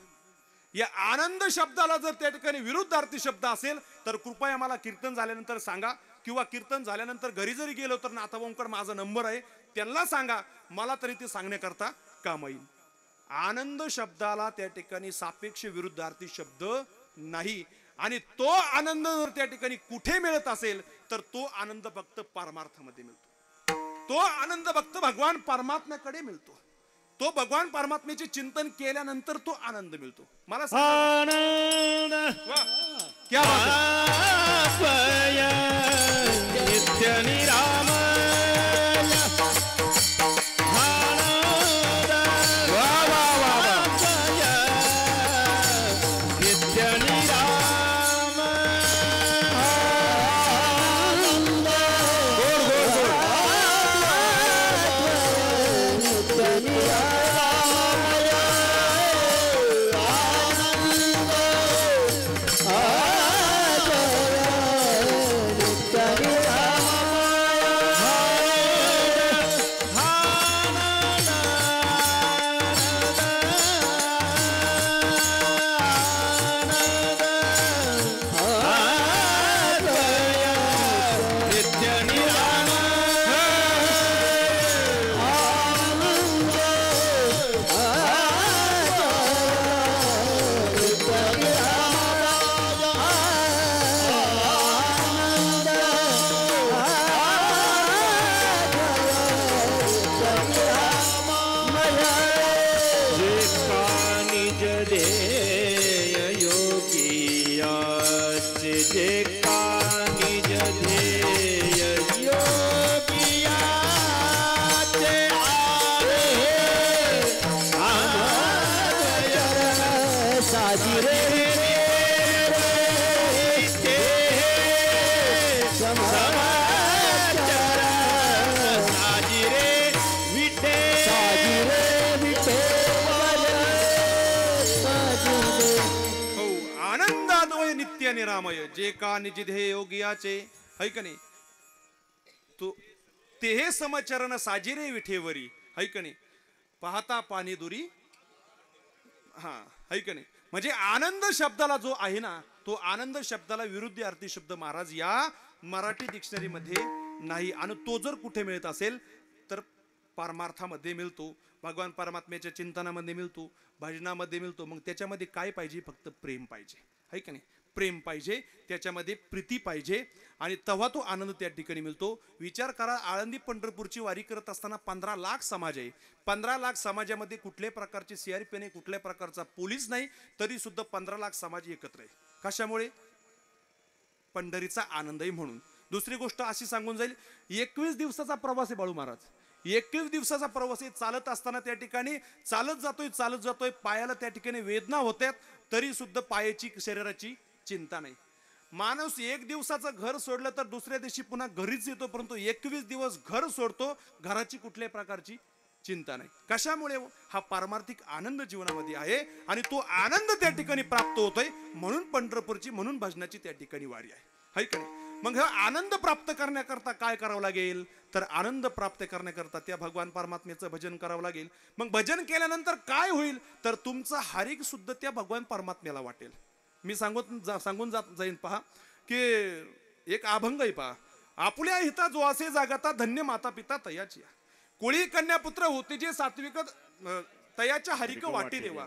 Speaker 1: या आनंद शब्दाला जर त्या ठिकाणी विरुद्धार्थी शब्द असेल तर कृपया मला कीर्तन झाल्यानंतर सांगा, किंवा कीर्तन झाल्यानंतर घरी जरी गेलो तर नाथाभाऊंकडे माझा नंबर आहे, त्यांना सांगा, मला तरी ते सांगण्याकरता काम येईल. आनंद शब्दाला त्या ठिकाणी सापेक्ष विरुद्धार्थी शब्द नाही. आणि तो आनंद जर त्या ठिकाणी कुठे मिळत असेल तर तो आनंद फक्त परमार्थामध्ये मिळतो. तो आनंद फक्त भगवान परमात्म्याकडे मिळतो. तो भगवान परमात्म्याचे चिंतन केल्यानंतर तो आनंद मिळतो. मला
Speaker 3: आनंद
Speaker 1: क्या बात
Speaker 3: पाया नित्य निरामय आनंद
Speaker 1: वा वा वा वा.
Speaker 3: पाया नित्य निरामय
Speaker 2: आनंद
Speaker 1: गोड गोड गोड. निरामय जे का निज ध्येय योगियाचे, है का नाही. तो ते हे समचरण साजिरे विठेवरी, है का नाही. पाहता पाणी दुरी, हा, है का नाही. म्हणजे आनंद शब्दाला जो आहे ना, तो आनंद शब्दाला विरुद्धार्थी शब्द महाराज या मराठी डिक्शनरी मध्ये नाही. आणि तो जर कुठे मिळत असेल तर परमार्थामध्ये मिळतो, भगवान परमात्म्याच्या चिंतनामध्ये मिळतो, भजनामध्ये मिळतो. मग त्याच्यामध्ये काय पाहिजे, फक्त प्रेम पाहिजे, है का नाही. प्रेम पाहिजे, त्याच्यामध्ये प्रीती पाहिजे, आणि तेव्हा तो आनंद त्या ठिकाणी मिळतो. विचार करा, आळंदी पंढरपूरची वारी करत असताना 15 लाख समाज आहे. 15 लाख समाजामध्ये कुठल्याही प्रकारची सीआरपी नाही, कुठल्याही प्रकारचा पोलीस नाही, तरी सुद्धा 15 लाख समाज एकत्र आहे. कशामुळे? पंढरीचा आनंद आहे म्हणून. दुसरी गोष्ट अशी सांगून जाईल, 21 दिवसाचा प्रवास आहे बाळू महाराज. 21 दिवसाचा प्रवास आहे. चालत असताना त्या ठिकाणी चालत जातोय, पायाला त्या ठिकाणी वेदना होत्यात, तरी सुद्धा पायाची शरीराची चिंता नाही. माणूस एक दिवसाचं घर सोडलं तर दुसऱ्या दिवशी पुन्हा घरीच येतो, परंतु 21 दिवस घर सोडतो, घराची कुठल्याही प्रकारची चिंता नाही. कशामुळे? हा पारमार्थिक आनंद जीवनामध्ये आहे आणि तो आनंद त्या ठिकाणी प्राप्त होतोय. म्हणून पंढरपूरची, म्हणून भजनाची त्या ठिकाणी वारी आहे, है का नाही? मग हा आनंद प्राप्त करण्याकरता काय करावं लागेल? तर आनंद प्राप्त करण्याकरता त्या भगवान परमात्म्याचं भजन करावं लागेल. मग भजन केल्यानंतर काय होईल? तर तुमचा हारिक सुद्धा त्या भगवान परमात्म्याला वाटेल. मी सांगून जाईन पहा की एक अभंग आहे पहा. आपल्या हिता जो असे जागता धन्य माता पिता तयाची, कोळी कन्या पुत्र होते जे सात्विक तयाच्या हरिक वाटी देवा.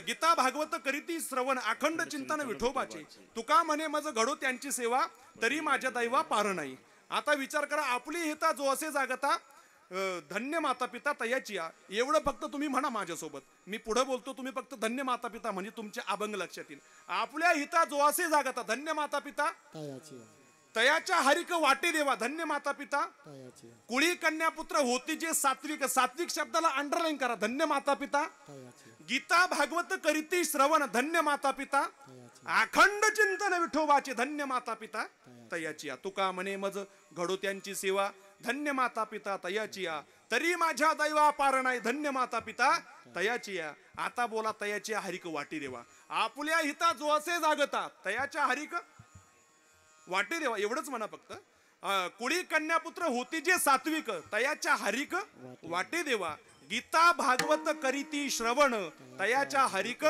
Speaker 1: गीता भागवत करीती श्रवण अखंड चिंतन विठोबाचे, तुका म्हणे मज घडो त्यांची सेवा तरी माझ्या दैवा पार नाही. आता विचार करा, आपली हिता जो असे जागता धन्य माता पिता तयाची, एवढं फक्त तुम्ही म्हणा माझ्यासोबत. मी पुढे बोलतो, तुम्ही फक्त धन्य माता पिता म्हणजे तुमचे अभंग लक्षात येईल. आपल्या हिता जो असे जागता धन्य माता पिता तयाच्या हरिक वाटे देवा, धन्य माता पिता कुळी कन्या पुत्र होती जे सात्विक, सात्विक शब्दाला अंडरलाईन करा, धन्य माता पिता. गीता भागवत करीती श्रवण, धन्य माता पिता. अखंड चिंतन विठोबाचे, धन्य माता पिता तयाची. तुका म्हणे मज घडो त्यांची सेवा, धन्य माता पिता तयाची. तरी माझ्या दैवा पार नाही, धन्य माता पिता तयाची. आता बोला, तयाची हरिक वाटी देवा. आपल्या हिता जो असे जागता तयाच्या हरिक वाटे देवा, एवढंच म्हणा फक्त. कुळी कन्यापुत्र होती जे सात्विक, तयाच्या हरिक वाटे देवा. गीता भागवत करीती श्रवण, तयाच्या हरिक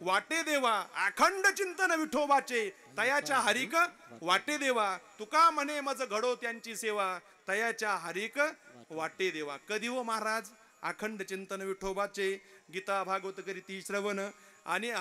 Speaker 1: वाटे देवा. अखंड चिंतन विठोबाचे, तयाच्या हरिक वाटे देवा. तुका म्हणे मज घडो त्यांची सेवा, तयाच्या हरिक वाटे देवा. कधी हो महाराज? अखंड चिंतन विठोबाचे, गीता भागवत करीती श्रवण आणि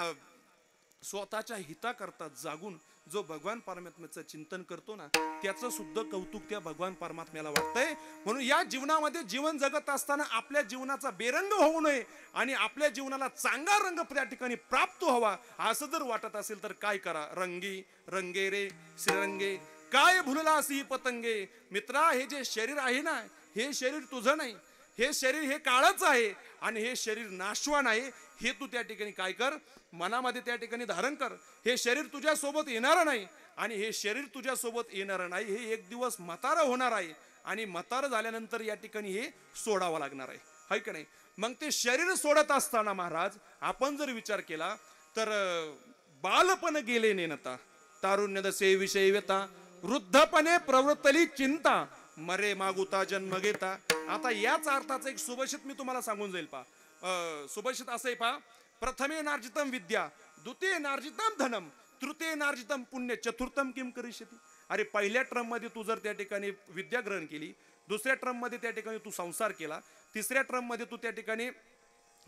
Speaker 1: स्वतःच्या हिताकरता जागून जो भगवान परमात्म्याचं चिंतन करतो ना, त्याचं सुद्धा कौतुक त्या भगवान परमात्म्याला वाटतंय. म्हणून या जीवनामध्ये जीवन जगत असताना आपल्या जीवनाचा बेरंग होऊ नये आणि आपल्या जीवनाला चांगला रंग त्या ठिकाणी प्राप्त व्हावा, असं जर वाटत असेल तर काय करा? रंगी रंगे रे श्रीरंगे, काय भुलला असी पतंगे. मित्रा, हे जे शरीर आहे ना, हे शरीर तुझं नाही. हे शरीर हे काळच आहे आणि हे शरीर नाशवान आहे. हे तू त्या ठिकाणी काय कर? मनामध्ये त्या ठिकाणी धारण कर. हे शरीर तुझ्या सोबत येणार नाही आणि हे शरीर तुझ्या सोबत येणार नाही. हे एक दिवस म्हातारं होणार आहे आणि म्हातारं झाल्यानंतर या ठिकाणी हे सोडावं लागणार आहे, है का नाही? मग ते शरीर सोडत असताना महाराज आपण जर विचार केला तर बालपण गेले नेनता, तारुण्य दसे विषय व्यता, वृद्धपणे प्रवृत्तली चिंता, मरे मागुता जन्म घेता. आता याच अर्थाचा एक सुभाषित मी तुम्हाला सांगून जाईल पा. सुभाषित असं आहे पा. प्रथमे नार्जितम विद्या, द्वितीय नार्जितम धनम, तृतीय नार्जितम पुण्य, चतुर्थम किम करिष्यति. अरे पहिल्या ट्रम मध्ये तू जर त्या ठिकाणी विद्या ग्रहण केली, दुसऱ्या ट्रम मध्ये त्या ठिकाणी तू संसार केला, तिसऱ्या ट्रम मध्ये तू त्या ठिकाणी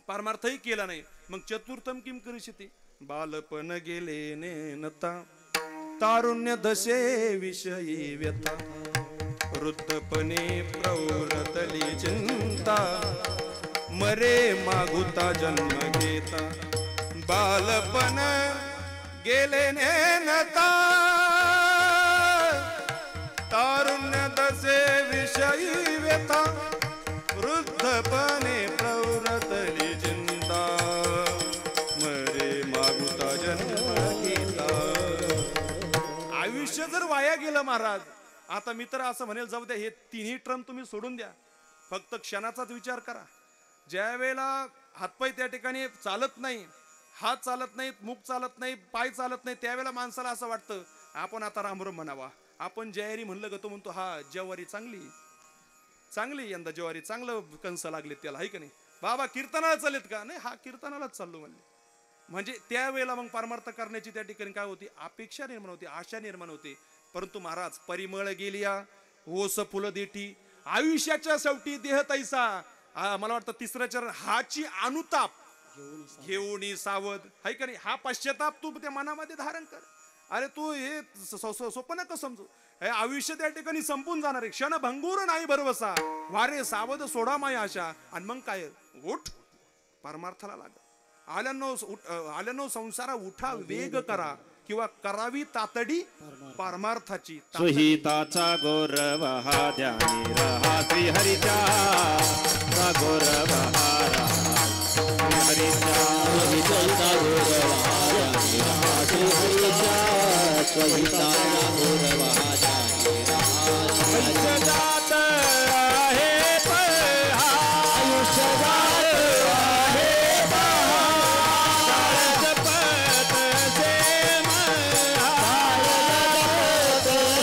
Speaker 1: पारमार्थही केला नाही, मग चतुर्थम किम करिष्यति. बालपण गेले नेनता, तारुण्य दशे विषयी व्यथा, वृद्धपणे प्रवृत्तली चिंता, मरे मागुता जन्म घेता. बालपण गेले नेनता, तारुण्य दशे विषयी व्यथा, वृद्धपणे प्रवृत्तली चिंता, मरे मागुता जन्म घेता. आयुष्य जर वाया गेलं महाराज, आता मी तर असं म्हणेल, जाऊ द्या, हे तिन्ही ट्रम तुम्ही सोडून द्या, फक्त क्षणाचाच विचार करा. ज्या वेळेला हातपाय त्या ठिकाणी चालत नाही, हात चालत नाही, मुख चालत नाही, पाय चालत नाही, त्यावेळेला माणसाला असं वाटतं आपण आता रामराम म्हणावा. आपण ज्वारी म्हणलं ग, तो म्हणतो हा ज्वारी चांगली चांगली, यंदा ज्वारी चांगलं कंस लागले त्याला, है का नाही? बाबा कीर्तनाला चालेत का? नाही, हा कीर्तनालाच चाललो म्हणले. म्हणजे त्यावेळेला मग परमार्थ करण्याची त्या ठिकाणी काय होती? अपेक्षा निर्माण होती, आशा निर्माण होते. परंतु महाराज, परिमळ गेलिया ओस फुल देठी, आयुष्याच्या शेवटी देह तैसा. मला वाटतं तिसरं चरण, हाची अनुताप घेऊन सावध, है का नाही? हा पश्चाताप तू त्या मनामध्ये धारण कर. अरे तू हे सोपं नका समजू. हे आयुष्य त्या ठिकाणी संपून जाणार आहे, क्षण भंगूर नाही भरवसा, वारे सावध सोडा माय आशा. आणि मग काय? उठ, परमार्थाला लागा. आल्यानो संसारा उठा, वेग करा, किंवा करावी तातडी परमार्थाची.
Speaker 3: सुहिताचा गौरव हा ध्यानी रहा, श्री हरीचा गौरव हा रहा, हरीचा
Speaker 2: सुहिताचा गौरव हा ध्यानी रहा, श्री हरीचा स्वहिताचा गोरवा ध्यानी रहा
Speaker 3: जात आहे पहा
Speaker 2: आयुष्य जात आहे पहा
Speaker 3: पत से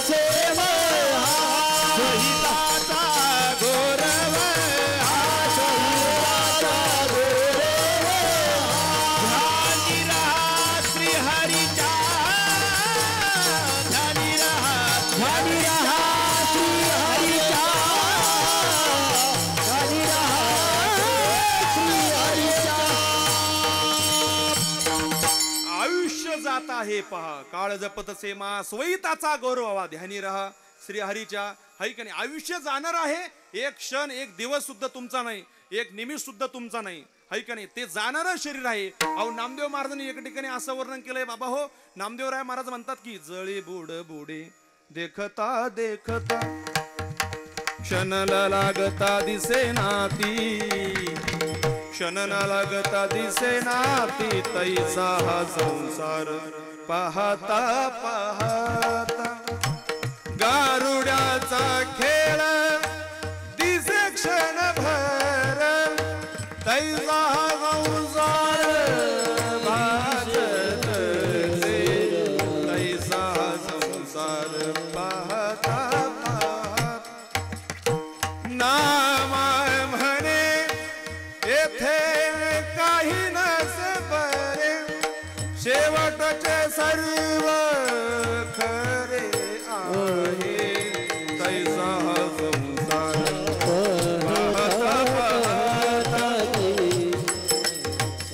Speaker 2: से महा
Speaker 3: महिताचा गौरव
Speaker 2: स्वहिताचा गोरवा
Speaker 3: ध्यानी रहा श्री हरीच्या ध्यानी रहा
Speaker 2: ध्यानी रहा श्री हरीचा ध्यानी रहा श्री हरीचा
Speaker 1: आयुष्य जात आहे पहा काळ जपत सेमा स्वहिताचा गौरवा ध्यानी रहा श्री हरीच्या हैकने आयुष्य जाणार आहे एक क्षण एक दिवस सुद्धा तुमचा नाही एक निमिष सुद्धा तुमचा नाही हैकने ते जाणारं शरीर आहे अहो नामदेव महाराजांनी एक ठिकाणी असं वर्णन केलंय बाबा हो नामदेवराय महाराज म्हणतात की जळी बुड बुडे देखता देखता क्षणला लागता दिसे नाती क्षणना लागता दिसे नाती तैसा हा संसार पाहता पाहता गारुड्याचा खेळ दिसे क्षणभर तैसा हा संसार भाजत से तैसा हा संसार पाहता पाहता नाम म्हणे येथे काही नस बरे शेवटचे सर्व खरे आहे तैसा हा संसार पाहता पाहता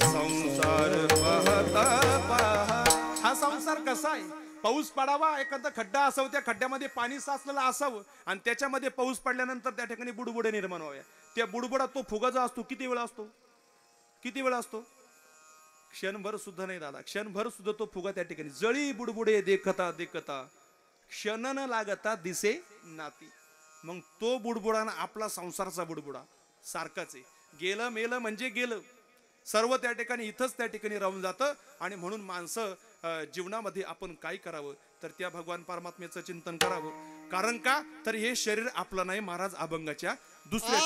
Speaker 1: संसार पाहता पाहता हा संसार कसा आहे पाऊस पडावा एखादा खड्डा असावं त्या खड्ड्यामध्ये पाणी साचलेलं असावं आणि त्याच्यामध्ये पाऊस पडल्यानंतर त्या ठिकाणी बुडबुडे निर्माण व्हाव्या त्या बुडबुडात तो फुगा जो असतो किती वेळा असतो क्षणभर सुद्धा नाही दादा क्षणभर सुद्धा तो फुगा त्या ठिकाणी जळी बुडबुडे देखता देखता क्षण न लागता दिसे नाती मग तो बुडबुडाना आपला संसारचा बुडबुडा सारखाच आहे गेलं मेलं म्हणजे गेलं सर्व त्या ठिकाणी इथंच त्या ठिकाणी राहून जातं आणि म्हणून माणसं जीवनामध्ये आपण काय करावं तर त्या भगवान परमात्म्याचं चिंतन करावं कारण का तर हे शरीर आपलं नाही महाराज अभंगाच्या दुसऱ्या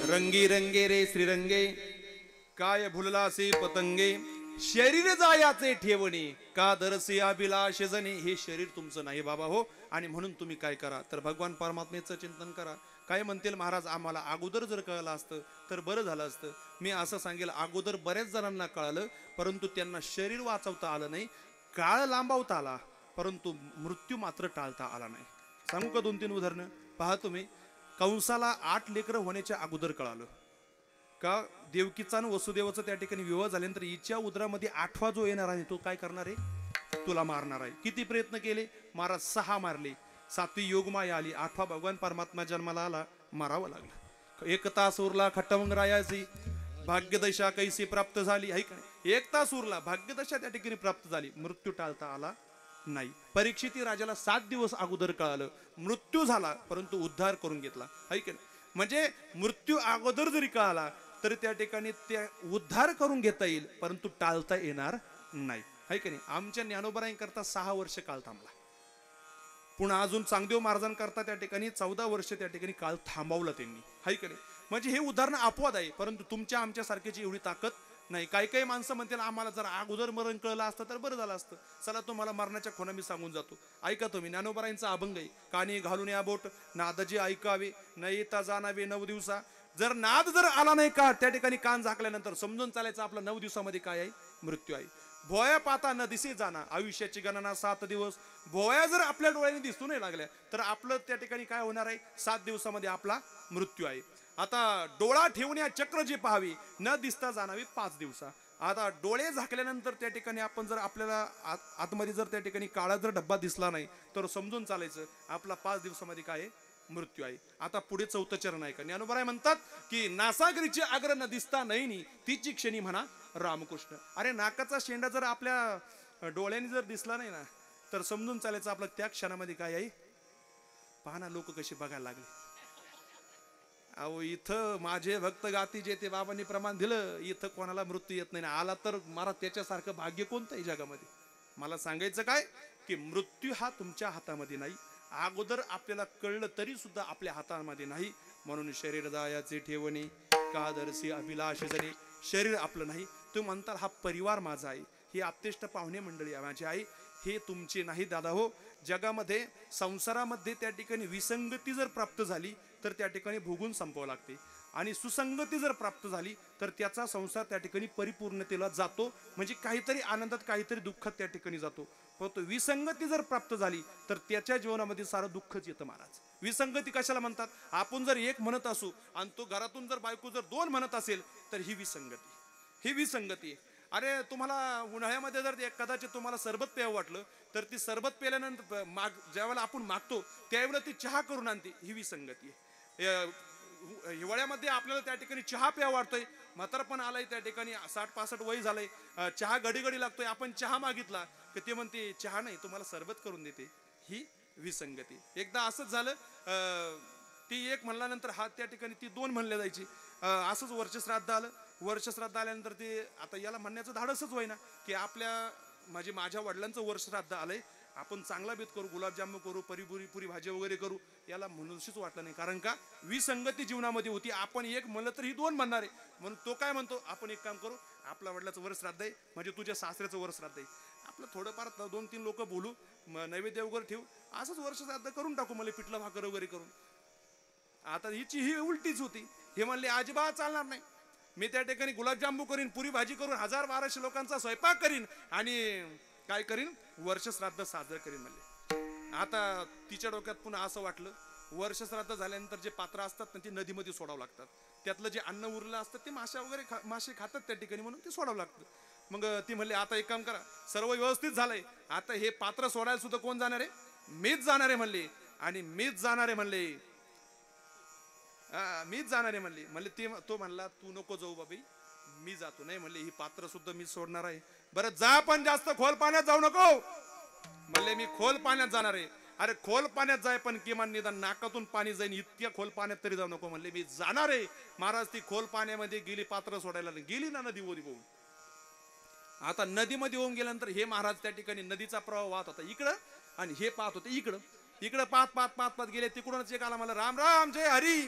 Speaker 1: रंगी रंगे रे श्रीरंगे काय भुललासे पतंगे शरीर जायाचे ठेवणे का दरसे अभिलाष जणे हे शरीर तुमचं नाही बाबा हो आणि म्हणून तुम्ही काय करा तर भगवान परमात्म्याचं चिंतन करा काय म्हणतील महाराज आम्हाला अगोदर जर कळलं असतं तर बरं झालं असतं मी असं सांगेल अगोदर बऱ्याच जणांना कळालं परंतु त्यांना शरीर वाचवता आलं नाही काळ लांबवता आला परंतु मृत्यू मात्र टाळता आला नाही. सांगू का 2-3 उदाहरणं? पहा तुम्ही, कंसाला 8 लेकरं होण्याच्या अगोदर कळालं का देवकीचा आणि वसुदेवाचा त्या ठिकाणी विवाह झाल्यानंतर हिच्या उदरामध्ये 8वा जो येणार आहे तो काय करणार आहे? तुला मारणार आहे. किती प्रयत्न केले? महाराज 6 मारले. 7वी योगमाया आली. 8वा भगवान परमात्मा जन्माला आला, मारावं लागलं. 1 तास उरला खट्टमंग रायाची भाग्यदशा कैसी प्राप्त झाली, आहे का नाही? 1 तास उरला, भाग्यदशा त्या ठिकाणी प्राप्त झाली, मृत्यू टाळता आला नाही. परीक्षिती राजाला 7 दिवस अगोदर कळालं, मृत्यू झाला परंतु उद्धार करून घेतला, आहे की नाही? म्हणजे मृत्यू अगोदर जरी कळाला तरी त्या ठिकाणी त्या उद्धार करून घेता येईल परंतु टाळता येणार नाही, आहे की नाही? आमच्या ज्ञानोबराईंकरता 6 वर्ष काळ थांबला. पुन्हा अजून चांगदेव महाराजांकरता त्या ठिकाणी 14 वर्ष त्या ठिकाणी काळ थांबवला त्यांनी, आहे की नाही? म्हणजे हे उदाहरण अपवाद आहे, परंतु तुमच्या आमच्या सारख्याची एवढी ताकद नाही. काही काही माणसं म्हणतील आम्हाला जर अगोदर मरण कळलं असतं तर बरं झालं असतं. चला तुम्हाला मरणाच्या खोना मी सांगून जातो, ऐका तुम्ही. ज्ञानोबरायांचा अभंग आहे, कानी घालून या बोट नादाजी ऐकावे न येता जाणावे 9 दिवसा. जर नाद जर आला नाही का त्या ठिकाणी कान झाकल्यानंतर समजून चालायचं आपलं 9 दिवसामध्ये काय आहे? मृत्यू आहे. भोया पाता न दिसे जाणा, आयुष्याची गणना 7 दिवस. भोया जर आपल्या डोळ्याने दिसू नाही लागल्या तर आपलं त्या ठिकाणी काय होणार आहे? 7 दिवसामध्ये आपला मृत्यू आहे. आता डोळा ठेवण्या चक्र जे पाहावे न दिसता जाणावे 5 दिवसा. आता डोळे झाकल्यानंतर त्या ठिकाणी आपण जर आपल्याला आतमध्ये जर त्या ठिकाणी काळा जर डब्बा दिसला नाही तर समजून चालायचं आपला 5 दिवसामध्ये काय आहे? मृत्यू आहे. आता पुढे 4थं चरण आहे का? ज्ञानोबराय म्हणतात की नासागरीचे अग्र न दिसता नयनी तीची क्षणी म्हणा रामकृष्ण. अरे नाकाचा शेंडा जर आपल्या डोळ्याने जर दिसला नाही ना तर समजून चालायचं आपलं त्या क्षणामध्ये काय आहे? पहा ना लोक कशी बघायला लागले. अहो इथं माझे भक्त गाती जे ते बाबांनी प्रमाण दिलं, इथं कोणाला मृत्यू येत नाही. आला तर मला त्याच्यासारखं भाग्य कोणतं आहे जगामध्ये? मला सांगायचं काय की मृत्यू हा तुमच्या हातामध्ये नाही. अगोदर आपल्याला कळलं तरी सुद्धा आपल्या हातामध्ये नाही. म्हणून शरीर दायाचे ठेवणे कादरसी अभिलाष जणे. शरीर आपलं नाही. तुम्ही म्हणताल हा परिवार माझा आहे, ही आप्तेष्ट पाहुणे मंडळी माझी आहे, हे तुमचे नाही दादा हो. जगामध्ये संसारामध्ये त्या ठिकाणी विसंगती जर प्राप्त झाली तर त्या ठिकाणी भोगून संपवावं लागते, आणि सुसंगती जर प्राप्त झाली तर त्याचा संसार त्या ठिकाणी परिपूर्णतेला जातो. म्हणजे काहीतरी आनंदात काहीतरी दुःखात त्या ठिकाणी जातो. परंतु विसंगती जर प्राप्त झाली तर त्याच्या जीवनामध्ये सारं दुःखच येतं महाराज. विसंगती कशाला म्हणतात? आपण जर एक म्हणत असू आणि तो घरातून जर बायको जर 2 म्हणत असेल तर ही विसंगती, ही विसंगती. अरे तुम्हाला उन्हाळ्यामध्ये जर कदाचित तुम्हाला सरबत प्यावं वाटलं तर ती सरबत प्यायल्यानंतर ज्यावेळेला आपण मागतो त्यावेळेला ती चहा करून आणते, ही विसंगती आहे. हिवाळ्यामध्ये आपल्याला त्या ठिकाणी चहा प्यावा वाटतोय, म्हातारपण आलाय त्या ठिकाणी 60-65 वय झालंय, चहा घडी घडी लागतोय, आपण चहा मागितला की ते म्हणते चहा नाही तुम्हाला सरबत करून देते, ही विसंगती. एकदा असंच झालं, ती 1 म्हणल्यानंतर हा त्या ठिकाणी ती 2 म्हणल्या जायची. असंच वर्षश्राद्ध आलं. वर्षश्राद्ध आल्यानंतर ते आता याला म्हणण्याचं धाडसच होईना की माझ्या वडिलांचं वर्षश्राद्ध आलंय, आपण चांगला बेत करू, गुलाबजामुन करू, पुरी भाजी वगैरे करू. याला म्हणूनच वाटलं नाही, कारण का विसंगती जीवनामध्ये होती. आपण 1 म्हणलं तर ही 2 म्हणणार आहे. म्हणून तो काय म्हणतो, आपण एक काम करू, आपल्या वडिलाचं वर्षश्राद्ध आहे म्हणजे तुझ्या सासऱ्याचं वर्षश्राद्ध आहे, आपलं थोडंफार 2-3 लोक बोलू, नैवेद्य वगैरे ठेवू, असंच वर्षश्राद्ध करून टाकू, मला पिठलं भाकर वगैरे करून. आता ही उलटीच होती. हे म्हणले अजिबात चालणार नाही, मी त्या ठिकाणी गुलाबजामुन करीन, पुरी भाजी करून 1000-1200 लोकांचा स्वयंपाक करीन आणि काय करीन, वर्षश्राद्ध साजरं करीन म्हणले. आता तिच्या डोक्यात पुन्हा असं वाटलं, वर्षश्राद्ध झाल्यानंतर जे पात्र असतात ना ती नदीमध्ये सोडावं लागतात, त्यातलं जे अन्न उरलं असतं ते मासे खातात त्या ठिकाणी, म्हणून ते सोडावं लागतं. मग ती म्हणले आता एक काम करा, सर्व व्यवस्थित झालंय, आता हे पात्र सोडायला सुद्धा कोण जाणार आहे? मीच जाणार आहे म्हणले. आणि मीच जाणार आहे म्हणले, मीच जाणार आहे म्हणले. म्हणले तो म्हणला तू नको जाऊ बाबी, मी जातो. नाही म्हणले ही पात्र सुद्धा मी सोडणार आहे. बरं जा, पण जास्त खोल पाण्यात जाऊ नको म्हणले. मी खोल पाण्यात जाणार आहे. अरे खोल पाण्यात जाय पण किमान निदान नाकातून पाणी जाईन इतक्या खोल पाण्यात तरी जाऊ नको म्हणले. मी जाणार आहे. महाराज ती खोल पाण्यामध्ये गेली, पात्र सोडायला गेली ना नदीमध्ये होऊन. आता नदीमध्ये होऊन गेल्यानंतर हे महाराज त्या ठिकाणी नदीचा प्रवाह वाहत होता इकडं आणि हे पाहत होते इकडं पाहत गेले. तिकडूनच एक आला, मला राम राम जय हरी.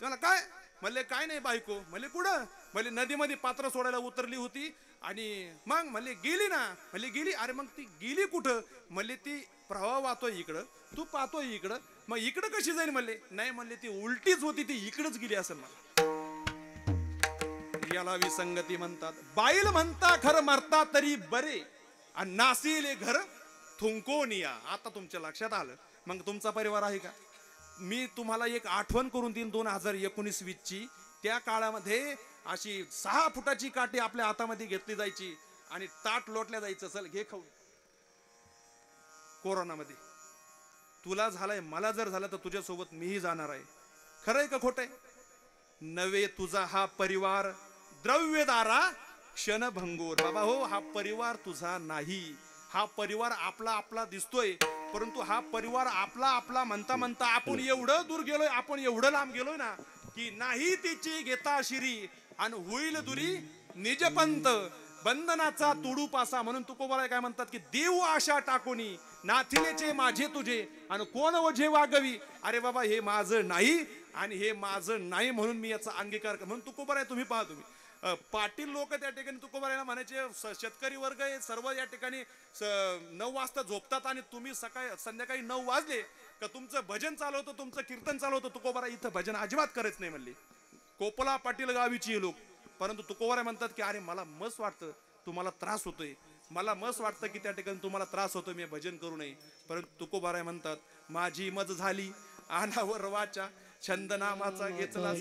Speaker 1: त्याला काय म्हणले, काय नाही बायको. म्हणले कुठं? म्हणले नदीमध्ये पात्र सोडायला उतरली होती आणि मग म्हणले गेली ना. म्हणले गेली. अरे मग ती गेली कुठं? म्हणले ती प्रवाह वाहतोय इकडं, तू पाहतोय इकडं, मग इकडं कशी जाईल? म्हणले नाही, म्हणले ती उलटीच होती, ती इकडंच गेली असेल. मला याला विसंगती म्हणतात. बाईल म्हणता खरं मरता तरी बरे आणि नासिले घर थुंकोनिया. आता तुमच्या लक्षात आलं. मग तुमचा परिवार आहे का? मी तुम्हाला एक आठवण करून देईन 2019-20ची. त्या काळामध्ये अशी 6 फुटाची काठी आपल्या हातामध्ये घेतली जायची आणि ताट लोटल्या जायचं, चल घे खाऊ. कोरोनामध्ये तुला झालंय, मला जर झालं तर तुझ्यासोबत मीही जाणार आहे. खरंय का खोटंय? नवे तुझा हा परिवार द्रव्यदारा क्षणभंगूर. बाबा हो, हा परिवार तुझा नाही. हा परिवार आपला आपला दिसतोय, परंतु हा परिवार आपला आपला म्हणता म्हणता आपण एवढं दूर गेलोय, आपण एवढं लांब गेलोय ना, की नाही तिची घेता शिरी आणि होईल दुरी निजपंत बंधनाचा तुडू पासा. म्हणून तुकोबाला काय म्हणतात की देव आशा टाकोनी नाथिलेचे माझे तुझे आणि कोण ओझे वागवी. अरे बाबा, हे माझं नाही आणि हे माझं नाही म्हणून मी याचा अंगीकार कर. म्हणून तुकोबारा तुम्ही पहा, तुम्ही पाटील लोक त्या ठिकाणी तुकोबारायला म्हणायचे शेतकरी वर्ग हे सर्व या ठिकाणी 9 वाजता झोपतात आणि तुम्ही संध्याकाळी 9 वाजले का तुमचं भजन चालू होतं, तुमचं कीर्तन चालू होतं. तुकोबारा इथं भजन अजिबात करत नाही म्हणले. कोपला पाटील गावीची लोक. परंतु तुकोबारा म्हणतात की अरे मला मस्त वाटतं, तुम्हाला त्रास होतोय, मला मस्त वाटतं की त्या ठिकाणी तुम्हाला त्रास होतोय, मी भजन करू नये. परंतु तुकोबारा म्हणतात माझी मज झाली अनावर वाचा छंद नामाचा घेतला.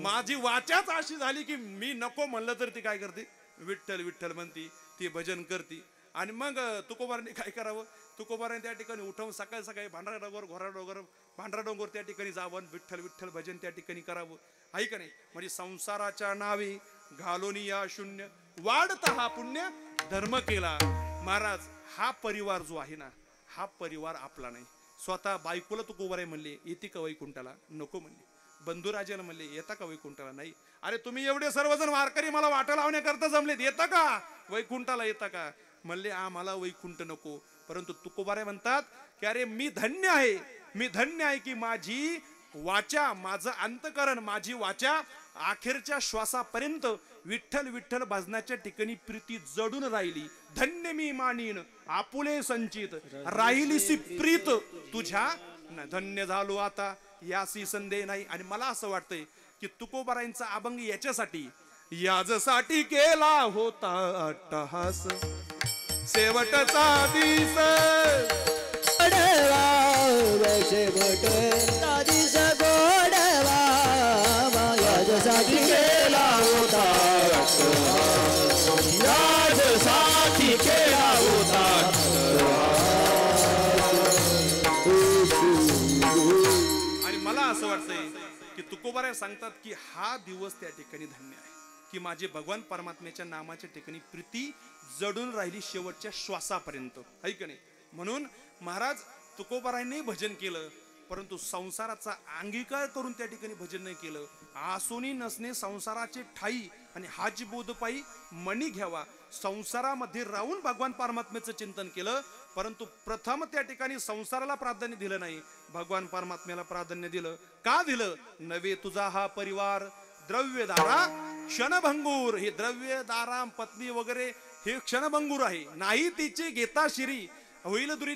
Speaker 1: माझी वाचाच अशी झाली की मी नको म्हणलं तर ती काय करते, विठ्ठल विठ्ठल म्हणती, ती भजन करते. आणि मग तुकोबाराने काय करावं, तुकोबाराने त्या ठिकाणी उठवून सकाळी सकाळी भांडारा डोंगर घोरा डोंगर भांडारा डोंगर त्या ठिकाणी जावं, विठ्ठल विठ्ठल भजन त्या ठिकाणी करावं. आहे का नाही? म्हणजे संसाराच्या नावे घालून या शून्य वाढता हा पुण्य धर्म केला. महाराज, हा परिवार जो आहे ना, हा परिवार आपला नाही. स्वतः बायकोला तुकोबाराय म्हणले येते का वैकुंठाला? नको म्हणले. बंधुराजाला म्हणले येता का वैकुंठाला? नाही. अरे तुम्ही एवढे सर्वजण वारकरी मला वाटा लावण्याकरता जमलेत, येता का वैकुंठाला? येता का? म्हणले आम्हाला वैकुंठ नको. परंतु तुकोबाराय म्हणतात की अरे मी धन्य आहे, मी धन्य आहे की माझी वाचा, माझं अंतकरण, माझी वाचा अखेरच्या श्वासापर्यंत विठ्ठल विठ्ठल भजनाच्या ठिकाणी प्रीती जडून राहिली. धन्य मी मानीन आपुले संचित राहिलीसी प्रीत तुझ्या. धन्य झालो आता यासी संदेह नाही. आणि मला असं वाटतंय की तुकोबारायांचा अभंग याच्यासाठी, याजसाठी केला होता अट्टहास शेवटचा दिस
Speaker 2: गोडवा शेवट दिस गोडवा याजसाठी केला होता,
Speaker 3: याजसाठी केला होता.
Speaker 1: आणि मला असं वाटतंय की तुकोबाराय सांगतात की हा दिवस त्या ठिकाणी धन्य आहे की माझे भगवान परमात्म्याच्या नामाच्या ठिकाणी प्रीती जडून राहिली शेवटच्या श्वासापर्यंत. आहे का नाही? म्हणून महाराज तुकोबारायांनी भजन केलं, परंतु संसाराचा अंगीकार करून त्या ठिकाणी भजन नाही केलं. आसोनी नसणे संसाराचे ठाई आणि हाच बोध पायी मणी घ्यावा. संसारामध्ये राहून भगवान परमात्म्याचं चिंतन केलं, परंतु प्रथम त्या ठिकाणी संसाराला प्राधान्य दिलं नाही, भगवान परमात्म्याला प्राधान्य दिलं. का दिलं? नवे तुझा हा परिवार द्रव्यदारा क्षणभंगूर. हे द्रव्यदारा पत्नी वगैरे हे क्षणभंगूर आहे. नाही तिचे घेता शिरी होईल दुरी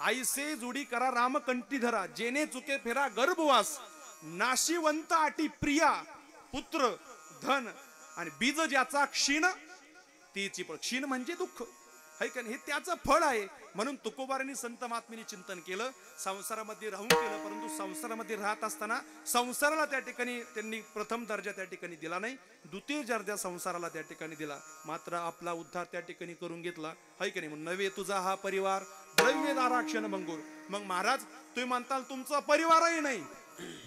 Speaker 1: आईसे जुडी करा रामकंठी धरा, जेने चुके फेरा गर्भवास. नाशिवंत आटी प्रिया पुत्र धन आणि बीज ज्याचा क्षीण तीची फळ. क्षीण म्हणजे दुःख. है का? हे त्याचं फळ आहे. म्हणून तुकोबारांनी संत महात्म्यांनी चिंतन केलं, संसारामध्ये राहून केलं, परंतु संसारामध्ये राहत असताना संसाराला त्या ठिकाणी त्यांनी प्रथम दर्जा त्या ठिकाणी दिला नाही, द्वितीय दर्जा संसाराला त्या ठिकाणी दिला. मात्र आपला उद्धार त्या ठिकाणी करून घेतला. है का नाही? नवे तुझा हा परिवार द्रव्यदारा क्षणभंगूर. मग महाराज तुम्ही म्हणताल तुमचा परिवारही नाही,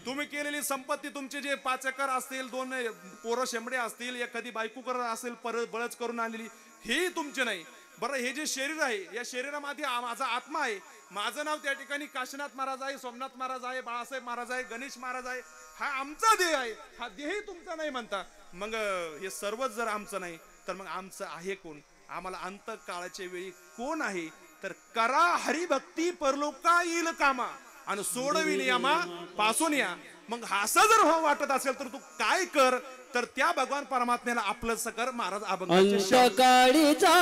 Speaker 1: तुम्ही केलेली संपत्ती, तुमचे जे 5 एकर असतील, 2 पोरं शेंबडे असतील, एखादी बायको करत असेल परत बळच करून आणलेली, हे तुमचे नाही. बरं, हे जे शरीर आहे, या शरीरामध्ये माझा आत्मा आहे, माझं नाव त्या ठिकाणी काशीनाथ महाराज आहे, सोमनाथ महाराज आहे, बाळासाहेब महाराज आहे, गणेश महाराज आहे, हा आमचा देह आहे. हा देहही तुमचा नाही म्हणता. मग हे सर्वच जर आमचं नाही तर मग आमचं आहे कोण? आम्हाला अंत काळाच्या वेळी कोण आहे? तर करा हरिभक्ती परलोका येईल कामा आणि सोडवी नियमा पासून या. मग असं जर हो वाटत असेल तर तू काय कर, तर त्या भगवान परमात्म्याला आपलं कर. महाराज
Speaker 2: अंतकाळीचा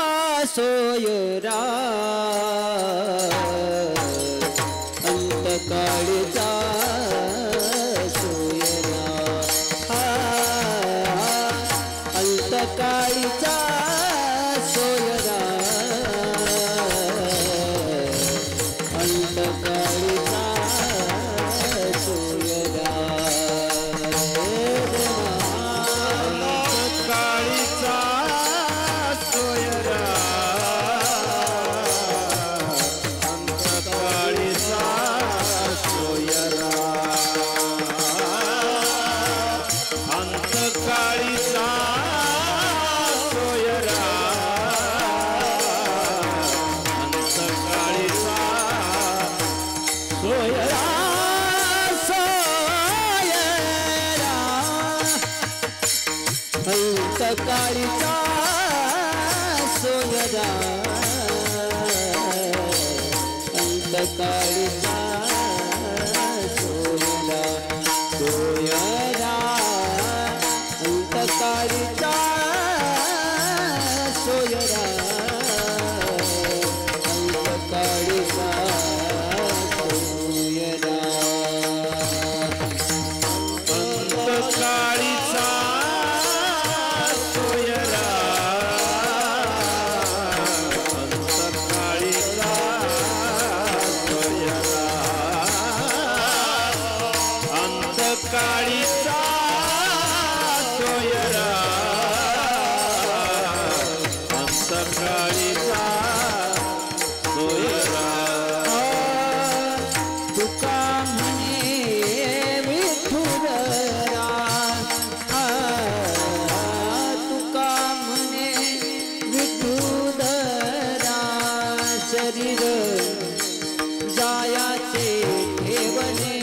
Speaker 2: सोयरा, अंतकाळीचा सोयरा, अंतकाळीचा सोयरा, काळीचा सोयरा अंत काळीचा सोयरा सोयरा अंत काळीचा सोयरा अंत काळीचा सोयरा
Speaker 3: काळीचा सोयरा अंतकाळीचा सोयरा अंतकाळीचा सोयरा अंतकाळीचा सोयरा
Speaker 2: तुका म्हणे विठुरा तुका म्हणे विठुरा शरीर जायाचे ठेवणे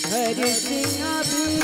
Speaker 2: घरी सिंहाबीला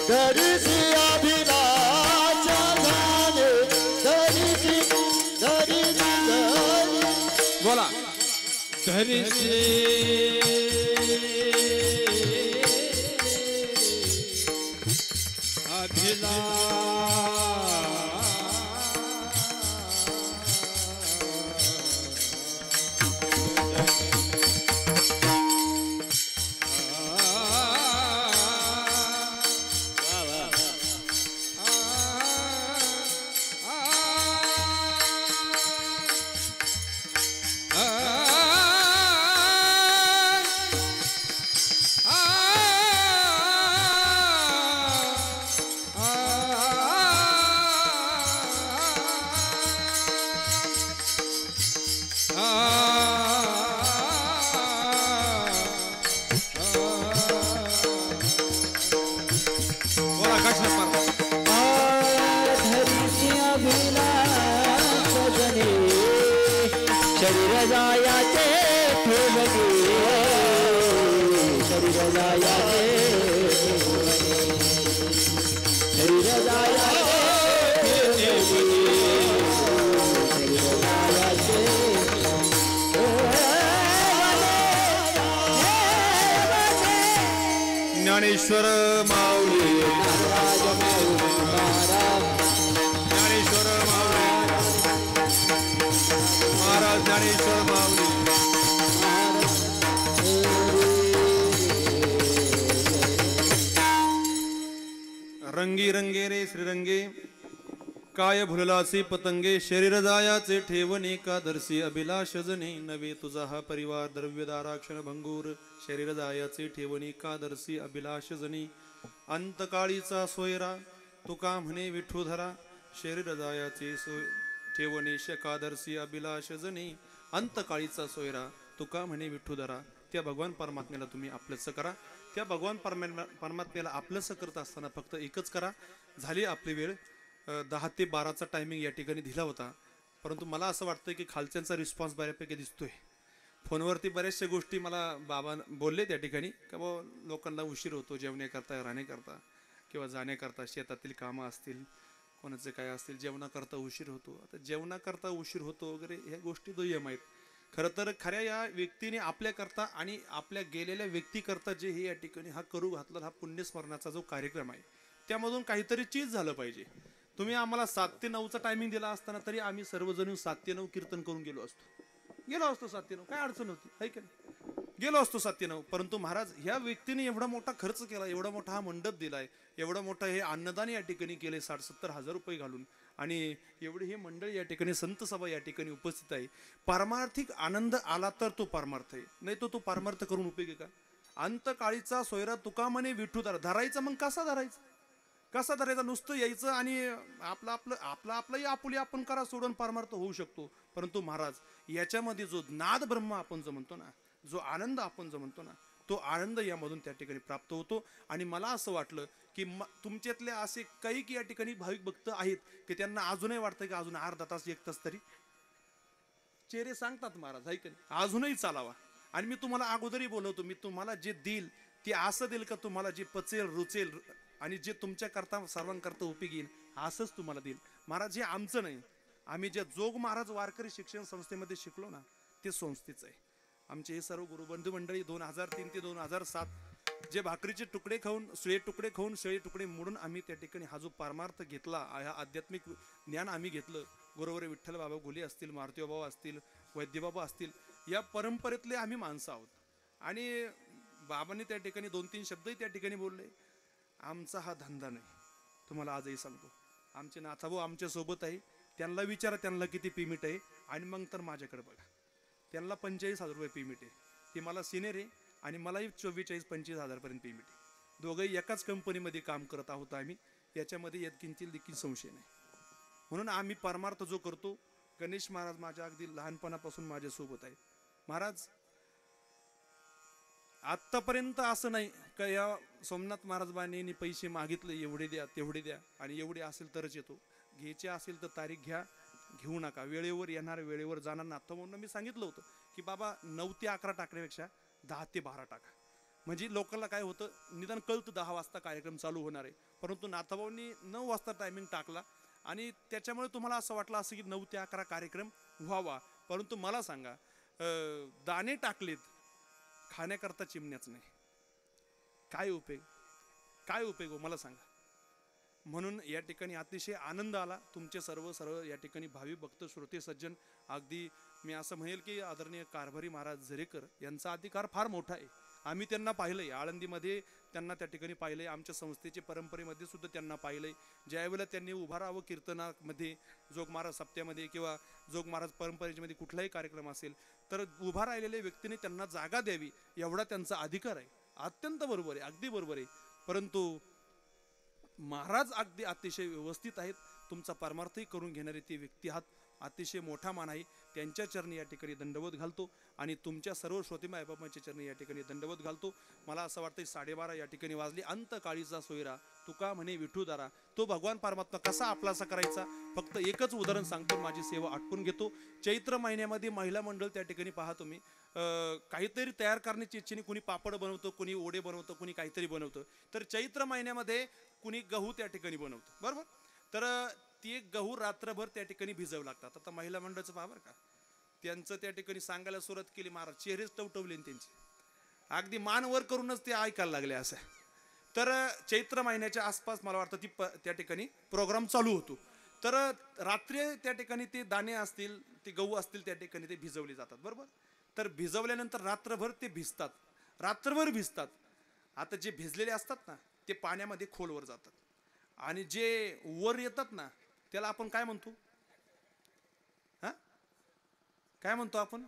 Speaker 3: धरिसी अभिलाष झाले धरिसी धरिसी धरिसी
Speaker 1: बोला
Speaker 2: धरिसी अभिलाष जने शरीर जायाचे ठेवणे शरीर जायाचे शरीर जायाचे
Speaker 1: ज्ञानेश्वर माऊली ज्ञानेश्वर माऊली महाराज ज्ञानेश्वर माऊली रंगी रंगे रे श्रीरंगे काय भुललासी पतंगे शरीर जायाचे ठेवणे कादर्शी अभिलाष जने नवे तुझा हा परिवार द्रव्यदाराक्षण भंगूर शरीर जायाचे ठेवणे कादर्शी अभिलाष जने अंतकाळीचा सोयरा तुका म्हणे विठ्ठूधरा शरीर जायाचे ठेवणे कादर्शी अभिलाष जने अंतकाळीचा सोयरा तुका म्हणे विठ्ठूधरा त्या भगवान परमात्म्याला तुम्ही आपलंसं करा त्या भगवान परमात्म्याला आपलंसं करत असताना फक्त एकच करा झाली आपली वेळ 10 ते 12चा टायमिंग या ठिकाणी दिला होता परंतु मला असं वाटतं की खालच्यांचा रिस्पॉन्स बऱ्यापैकी दिसतोय फोनवरती बऱ्याचशा गोष्टी मला बाबा बोलले त्या ठिकाणी का बाबा लोकांना उशीर होतो जेवण्याकरता राहण्याकरता किंवा जाण्याकरता शेतातील कामं असतील कोणाचे काय असतील जेवणाकरता उशीर होतो आता जेवणाकरता उशीर होतो वगैरे ह्या गोष्टी दुय्यम आहेत खरं तर खऱ्या या व्यक्तीने आपल्याकरता आणि आपल्या गेलेल्या व्यक्तीकरता जे हे या ठिकाणी हा करू घातला हा पुण्यस्मरणाचा जो कार्यक्रम आहे त्यामधून काहीतरी चीज झालं पाहिजे तुम्ही आम्हाला 7 ते 9चा टायमिंग दिला असताना तरी आम्ही सर्वजण 7 ते 9 कीर्तन करून गेलो असतो 7 ते 9 काय अडचण होती है की नाही गेलो असतो 7 ते 9 परंतु महाराज ह्या व्यक्तीने एवढा मोठा खर्च केला एवढा मोठा हा मंडप दिलाय एवढा मोठा हे अन्नदान या ठिकाणी केले 60-70 हजार रुपये घालून आणि एवढे हे मंडळ या ठिकाणी संत सभा या ठिकाणी उपस्थित आहे पारमार्थिक आनंद आला तर तो पारमार्थ आहे नाही तो पारमार्थ करून उपयोग आहे का अंतकाळीचा सोयरा तुका म्हणे विठू धरायचा मग कसा धरायचा नुसतं यायचं आणि आपलं आपुली आपण करा सोडून पारमार्थ होऊ शकतो परंतु महाराज याच्यामध्ये जो नाद ब्रह्म आपण जो म्हणतो ना जो आनंद आपण जो म्हणतो ना तो आनंद यामधून त्या ठिकाणी प्राप्त होतो आणि मला असं वाटलं की तुमच्यातले असे काही की या ठिकाणी भाविक भक्त आहेत की त्यांना अजूनही वाटतं की अजून अर्धा तास 1 तास तरी चेहरे सांगतात महाराज आहे की अजूनही चालावा आणि मी तुम्हाला अगोदरही बोलवतो मी तुम्हाला जे देईल ते असं देईल का तुम्हाला जे पचेल रुचेल आणि जे तुमच्याकरता सर्वांकरता उपयोगी येईल असंच तुम्हाला देईल महाराज हे आमचं नाही आम्ही जे जोग महाराज वारकरी शिक्षण संस्थेमध्ये शिकलो ना ते संस्थेचं आहे आमचे हे सर्व गुरुबंधू मंडळी 2003 ते 2007 जे भाकरीचे तुकडे खाऊन शेळे तुकडे मोडून आम्ही त्या ठिकाणी हा जो परमार्थ घेतला हा आध्यात्मिक ज्ञान आम्ही घेतलं बरोबर विठ्ठल बाबा गुले असतील मारुती बाबा असतील वैद्यबाबा असतील या परंपरेतले आम्ही माणसं आहोत आणि बाबांनी त्या ठिकाणी 2-3 शब्दही त्या ठिकाणी बोलले आमचा हा धंदा नाही तुम्हाला आजही सांगतो आमचे नाथाभाऊ आमच्या सोबत आहे त्यांना विचारा त्यांना किती पेमेंट आहे आणि मग तर माझ्याकडे बघा त्यांना 45,000 रुपये पेमेंट आहे ते मला सिनियर आहे आणि मलाही 24-25 हजारपर्यंत पेमेंट आहे दोघंही एकाच कंपनीमध्ये काम करत आहोत आम्ही याच्यामध्ये यत्किंचित देखील संशय नाही म्हणून आम्ही परमार्थ जो करतो गणेश महाराज माझ्या अगदी लहानपणापासून माझ्यासोबत आहे महाराज आत्तापर्यंत असं नाही का या सोमनाथ महाराज बाणेंनी पैसे मागितले एवढे द्या तेवढे द्या आणि एवढे असेल तरच येतो घ्यायचे असेल तर तारीख घ्या घेऊ नका वेळेवर येणार वेळेवर जाणार ना आता म्हणून मी सांगितलं होतं की बाबा 9 ते 11 टाकण्यापेक्षा 10 ते 12 टाका म्हणजे लोकांना काय होतं, निदान कळतं 10 वाजता कार्यक्रम चालू होणार आहे, परंतु नाथाभाऊंनी 9 वाजता टायमिंग टाकला आणि त्याच्यामुळे तुम्हाला असं वाटलं असं की 9 ते 11 कार्यक्रम व्हावा. परंतु मला सांगा, दाणे टाकलेत खाण्याकरता चिमण्याच नाही, काय उपयोग, काय उपयोग हो मला सांगा. म्हणून या ठिकाणी अतिशय आनंद आला. तुमचे सर्व सर्व या ठिकाणी भावी भक्त श्रोते सज्जन, अगदी मी असं म्हणेल की आदरणीय कारभारी महाराज झरेकर यांचा अधिकार फार मोठा आहे. आम्ही त्यांना पाहिलंय आळंदीमध्ये, त्यांना त्या ठिकाणी पाहिलंय, आमच्या संस्थेच्या परंपरेमध्ये सुद्धा त्यांना पाहिलंय. ज्यावेळेला त्यांनी उभा राहावं कीर्तनामध्ये, जोग महाराज सप्त्यामध्ये किंवा जोग महाराज परंपरेमध्ये कुठलाही कार्यक्रम असेल तर उभा राहिलेल्या व्यक्तीने त्यांना जागा द्यावी, एवढा त्यांचा अधिकार आहे. अत्यंत बरोबर आहे, अगदी बरोबर आहे. परंतु महाराज अगदी अतिशय व्यवस्थित आहेत. तुमचा परमार्थही करून घेणारे ते व्यक्ती आहात, अतिशय मोठा मान आहे. त्यांच्या चरणी या ठिकाणी दंडवत घालतो आणि तुमच्या सर्व श्रोते मायबापांच्या चरणी या ठिकाणी दंडवत घालतो. मला असं वाटतं 12:30 या ठिकाणी वाजली. अंत काळीचा सोयरा तुका म्हणे विठूदारा. तो भगवान परमात्मा कसा आपलासा करायचा, फक्त एकच उदाहरण सांगतो, माझी सेवा आटपून घेतो. चैत्र महिन्यामध्ये महिला मंडळ त्या ठिकाणी पहा तुम्ही, काहीतरी तयार करण्याची इच्छेने कुणी पापड बनवतं, कुणी ओढे बनवतं, कुणी काहीतरी बनवतं. तर चैत्र महिन्यामध्ये कुणी गहू त्या ठिकाणी बनवतं, बरोबर. तर ते गहू रात्रभर त्या ठिकाणी भिजवं लागतात. आता महिला मंडळाचं पहा बरं का, त्यांचं त्या ठिकाणी सांगायला सुरुवात केली, महाराज चेहरेच टवटवले त्यांचे, अगदी मान वर करूनच ते ऐकायला लागले असं. तर चैत्र महिन्याच्या आसपास मला वाटतं त्या ठिकाणी प्रोग्राम चालू होतो. तर रात्री त्या ठिकाणी ते दाणे असतील, ते गहू असतील, त्या ठिकाणी ते भिजवले जातात, बरोबर. तर भिजवल्यानंतर रात्रभर ते भिजतात, रात्रभर भिजतात. आता जे भिजलेले असतात ना ते पाण्यामध्ये खोलवर जातात आणि जे वर येतात ना त्याला आपण काय म्हणतो, हा काय म्हणतो आपण,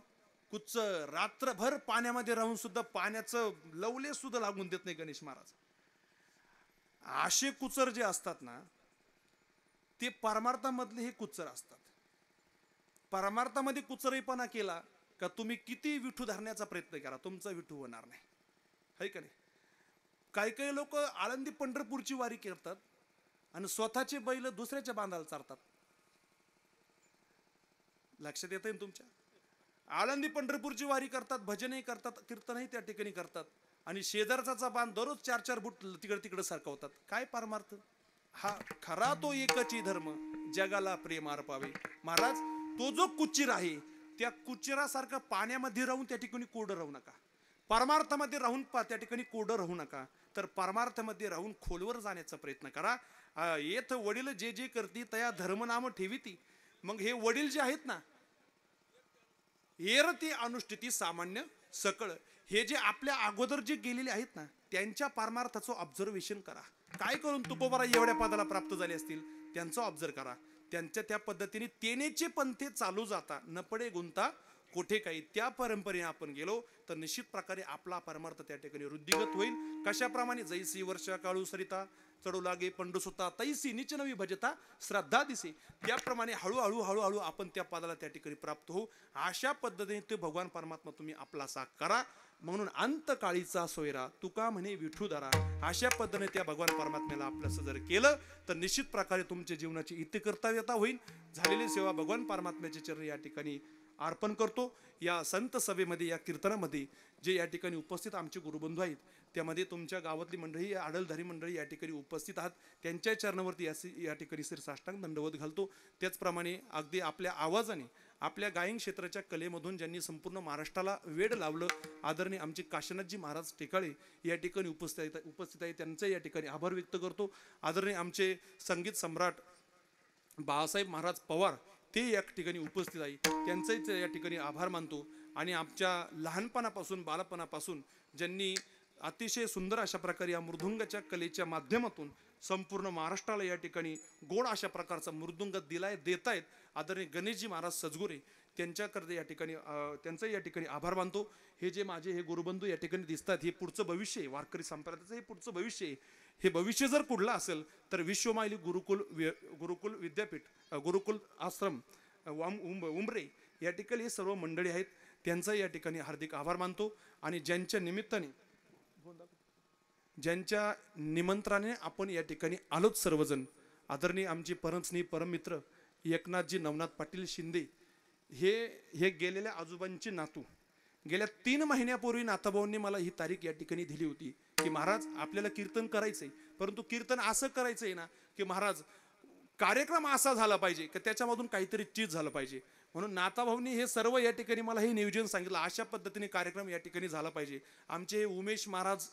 Speaker 1: कुच्चर. रात्रभर पाण्यामध्ये राहून सुद्धा पाण्याचं लवले सुद्धा लागून देत नाही गणेश महाराज. असे कुचर जे असतात ना ते परमार्थामधले हे कुचर असतात. परमार्थामध्ये कुचरीपणा केला का तुम्ही किती विठू धरण्याचा प्रयत्न करा, तुमचा विठू होणार नाही, है का नाही. काही काही लोक आळंदी पंढरपूरची वारी करतात आणि स्वतःचे बैल दुसऱ्याच्या बांधाला चारतात. लक्षात येतं ना तुमच्या. आळंदी पंढरपूरची वारी करतात, भजनही करतात, कीर्तनही त्या ठिकाणी करतात आणि शेजारचा बांध दररोज 4-4 बुट तिकडे सारखवतात. काय परमार्थ हा. खरा तो एकची धर्म जगाला प्रेम अर्पावे. महाराज तो जो कुचिर आहे त्या कुचिरासारखं पाण्यामध्ये राहून त्या ठिकाणी कोरडं राहू नका, परमार्थामध्ये राहून त्या ठिकाणी कोरडं राहू नका, तर परमार्थामध्ये राहून खोलवर जाण्याचा प्रयत्न करा. येथ वडील जे जे करती तया धर्मनाम ठेविती. मग हे वडील जे आहेत ना, एरती अनुष्ठिती सामान्य सकळ, हे जे आपल्या अगोदर जे गेलेले आहेत ना त्यांच्या परमार्थाचं ऑब्झर्वेशन करा. काय करून तुकोबारा एवढ्या पदाला प्राप्त झाले असतील त्यांचं ऑब्झर्व करा. त्यांच्या त्या पद्धतीने तेनेचे पंथे चालू जाता न पडे गुंता कोठे काही. त्या परंपरेने आपण गेलो तर निश्चित प्रकारे आपला परमार्थ त्या ठिकाणी वृद्धिगत होईल. कशाप्रमाणे, जैसी वर्षा काळू सरिता चढू लागे पंडुसुता तैसी निच नवी भजता श्रद्धा दिसे. त्याप्रमाणे हळूहळू हळूहळू आपण त्या पदाला त्या ठिकाणी प्राप्त होऊ. अशा पद्धतीने ते भगवान परमात्मा तुम्ही आपलासा करा. म्हणून अंतकाळीचा सोयरा तुका म्हणे विठूदारा. अशा पद्धतीने त्या भगवान परमात्म्याला आपलंसं जर केलं तर निश्चित प्रकारे तुमच्या जीवनाची इत्यकर्तव्यता होईल. झालेली सेवा भगवान परमात्म्याच्या चरणी या ठिकाणी अर्पण करतो. या संत सभेमध्ये, या कीर्तनामध्ये जे या ठिकाणी उपस्थित आमचे गुरुबंधू आहेत, त्यामध्ये तुमच्या गावातली मंडळी, आडलधारी मंडळी या ठिकाणी उपस्थित आहात, त्यांच्या चरणावरती या ठिकाणी साष्टांग दंडवत घालतो. त्याचप्रमाणे अगदी आपल्या आवाजाने, आपल्या गायन क्षेत्राच्या कलेमधून ज्यांनी संपूर्ण महाराष्ट्राला वेड लावलं, आदरणीय आमचे काशीनाथजी महाराज टेकाळे या ठिकाणी उपस्थित आहे, त्यांचे या ठिकाणी आभार व्यक्त करतो. आदरणीय आमचे संगीत सम्राट बाळासाहेब महाराज पवार ते या ठिकाणी उपस्थित आहे, त्यांचंही या ठिकाणी आभार मानतो. आणि आमच्या लहानपणापासून, बालपणापासून ज्यांनी अतिशय सुंदर अशा प्रकारे या मृदुंगाच्या कलेच्या माध्यमातून संपूर्ण महाराष्ट्राला या ठिकाणी गोड अशा प्रकारचा मृदुंग देत आहेत, आदरणीय गणेशजी महाराज सजगुरे, त्यांच्याकरता या ठिकाणी त्यांचाही या ठिकाणी आभार मानतो. हे जे माझे हे गुरुबंधू या ठिकाणी दिसतात, हे पुढचं भविष्य आहे, वारकरी संप्रदायाचं हे पुढचं भविष्य आहे. हे भविष्य जर कुठलं असेल तर विश्वमायली गुरुकुल विद्यापीठ, गुरुकुल आश्रम उंबरे या ठिकाणी हे सर्व मंडळी आहेत, त्यांचा या ठिकाणी हार्दिक आभार मानतो. आणि ज्यांच्या निमित्ताने, ज्यांच्या निमंत्रणाने आपण या ठिकाणी आलोत सर्वजण, आदरणीय आमचे परमस्नेही परममित्र एकनाथजी नवनाथ पाटील शिंदे, हे गेलेल्या आजोबांचे नातू, गेल्या 3 महिन्यापूर्वी नाथाभाऊंनी मला ही तारीख या ठिकाणी दिली होती की महाराज आपल्याला कीर्तन करायचंय, परंतु कीर्तन असं करायचंय ना की महाराज कार्यक्रम असा झाला पाहिजे की त्याच्यामधून काहीतरी चीज झालं पाहिजे. म्हणून नाथाभाऊंनी हे सर्व या ठिकाणी मला हे नियोजन सांगितलं, अशा पद्धतीने कार्यक्रम या ठिकाणी झाला पाहिजे. आमचे उमेश महाराज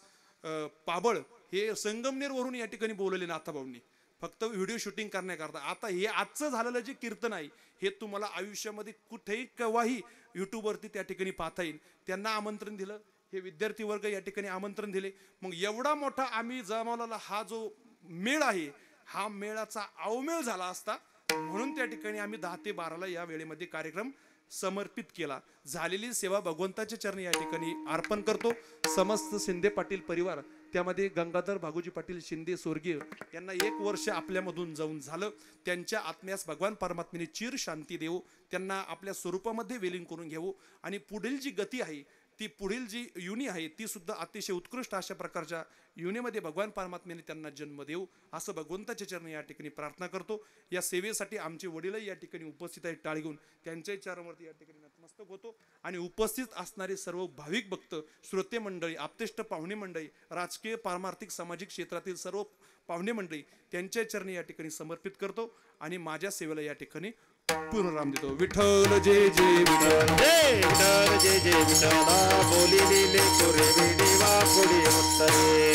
Speaker 1: पाबळ हे संगमनेरवरून या ठिकाणी बोलवले नाथाभाऊंनी, फक्त व्हिडिओ शूटिंग करण्याकरता. आता हे आजचं झालेलं जे कीर्तन आहे हे तुम्हाला आयुष्यामध्ये कुठेही केव्हाही युट्यूबवरती त्या ठिकाणी पाहता येईल. त्यांना आमंत्रण दिलं, हे विद्यार्थी वर्ग या ठिकाणी आमंत्रण दिले. मग एवढा मोठा आम्ही जमावलेला हा जो मेळ आहे, हा मेळाचा अवमेळ झाला असता, म्हणून त्या ठिकाणी आम्ही 10 ते 12ला या वेळेमध्ये कार्यक्रम समर्पित केला. झालेली सेवा भगवंताच्या चरणी या ठिकाणी अर्पण करतो. समस्त शिंदे पाटील परिवार, त्यामध्ये गंगाधर भागोजी पाटील शिंदे स्वर्गीय यांना 1 वर्ष आपल्यामधून जाऊन झालं. त्यांच्या आत्म्यास भगवान परमात्म्याने चिर शांती देवो, त्यांना आपल्या स्वरूपामध्ये विलीन करून घेवो आणि पुढील जी गती आहे ती, पुढील जी युनी आहे ती सुद्धा अतिशय उत्कृष्ट अशा प्रकारच्या युनीमध्ये भगवान परमात्म्याने त्यांना जन्म देऊ असं भगवंताच्या चरणी या ठिकाणी प्रार्थना करतो. या सेवेसाठी आमचे वडीलही या ठिकाणी उपस्थित आहेत. टाळ घेऊन त्यांच्याही चरणावरती या ठिकाणी नतमस्तक होतो आणि उपस्थित असणारे सर्व भाविक भक्त, श्रोते मंडळी, आप्तेष्ट पाहुणे मंडळी, राजकीय पारमार्थिक सामाजिक क्षेत्रातील सर्व पाहुणे मंडळी त्यांच्या चरणी या ठिकाणी समर्पित करतो आणि माझ्या सेवेला या ठिकाणी पूर्णराम देतो. विठ्ठल जय जय विठ्ठल,
Speaker 3: जय विठ्ठल जय जय विठ्ठला, बोली लिले कोरे देवा कोडी उत्तरे.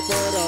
Speaker 3: परा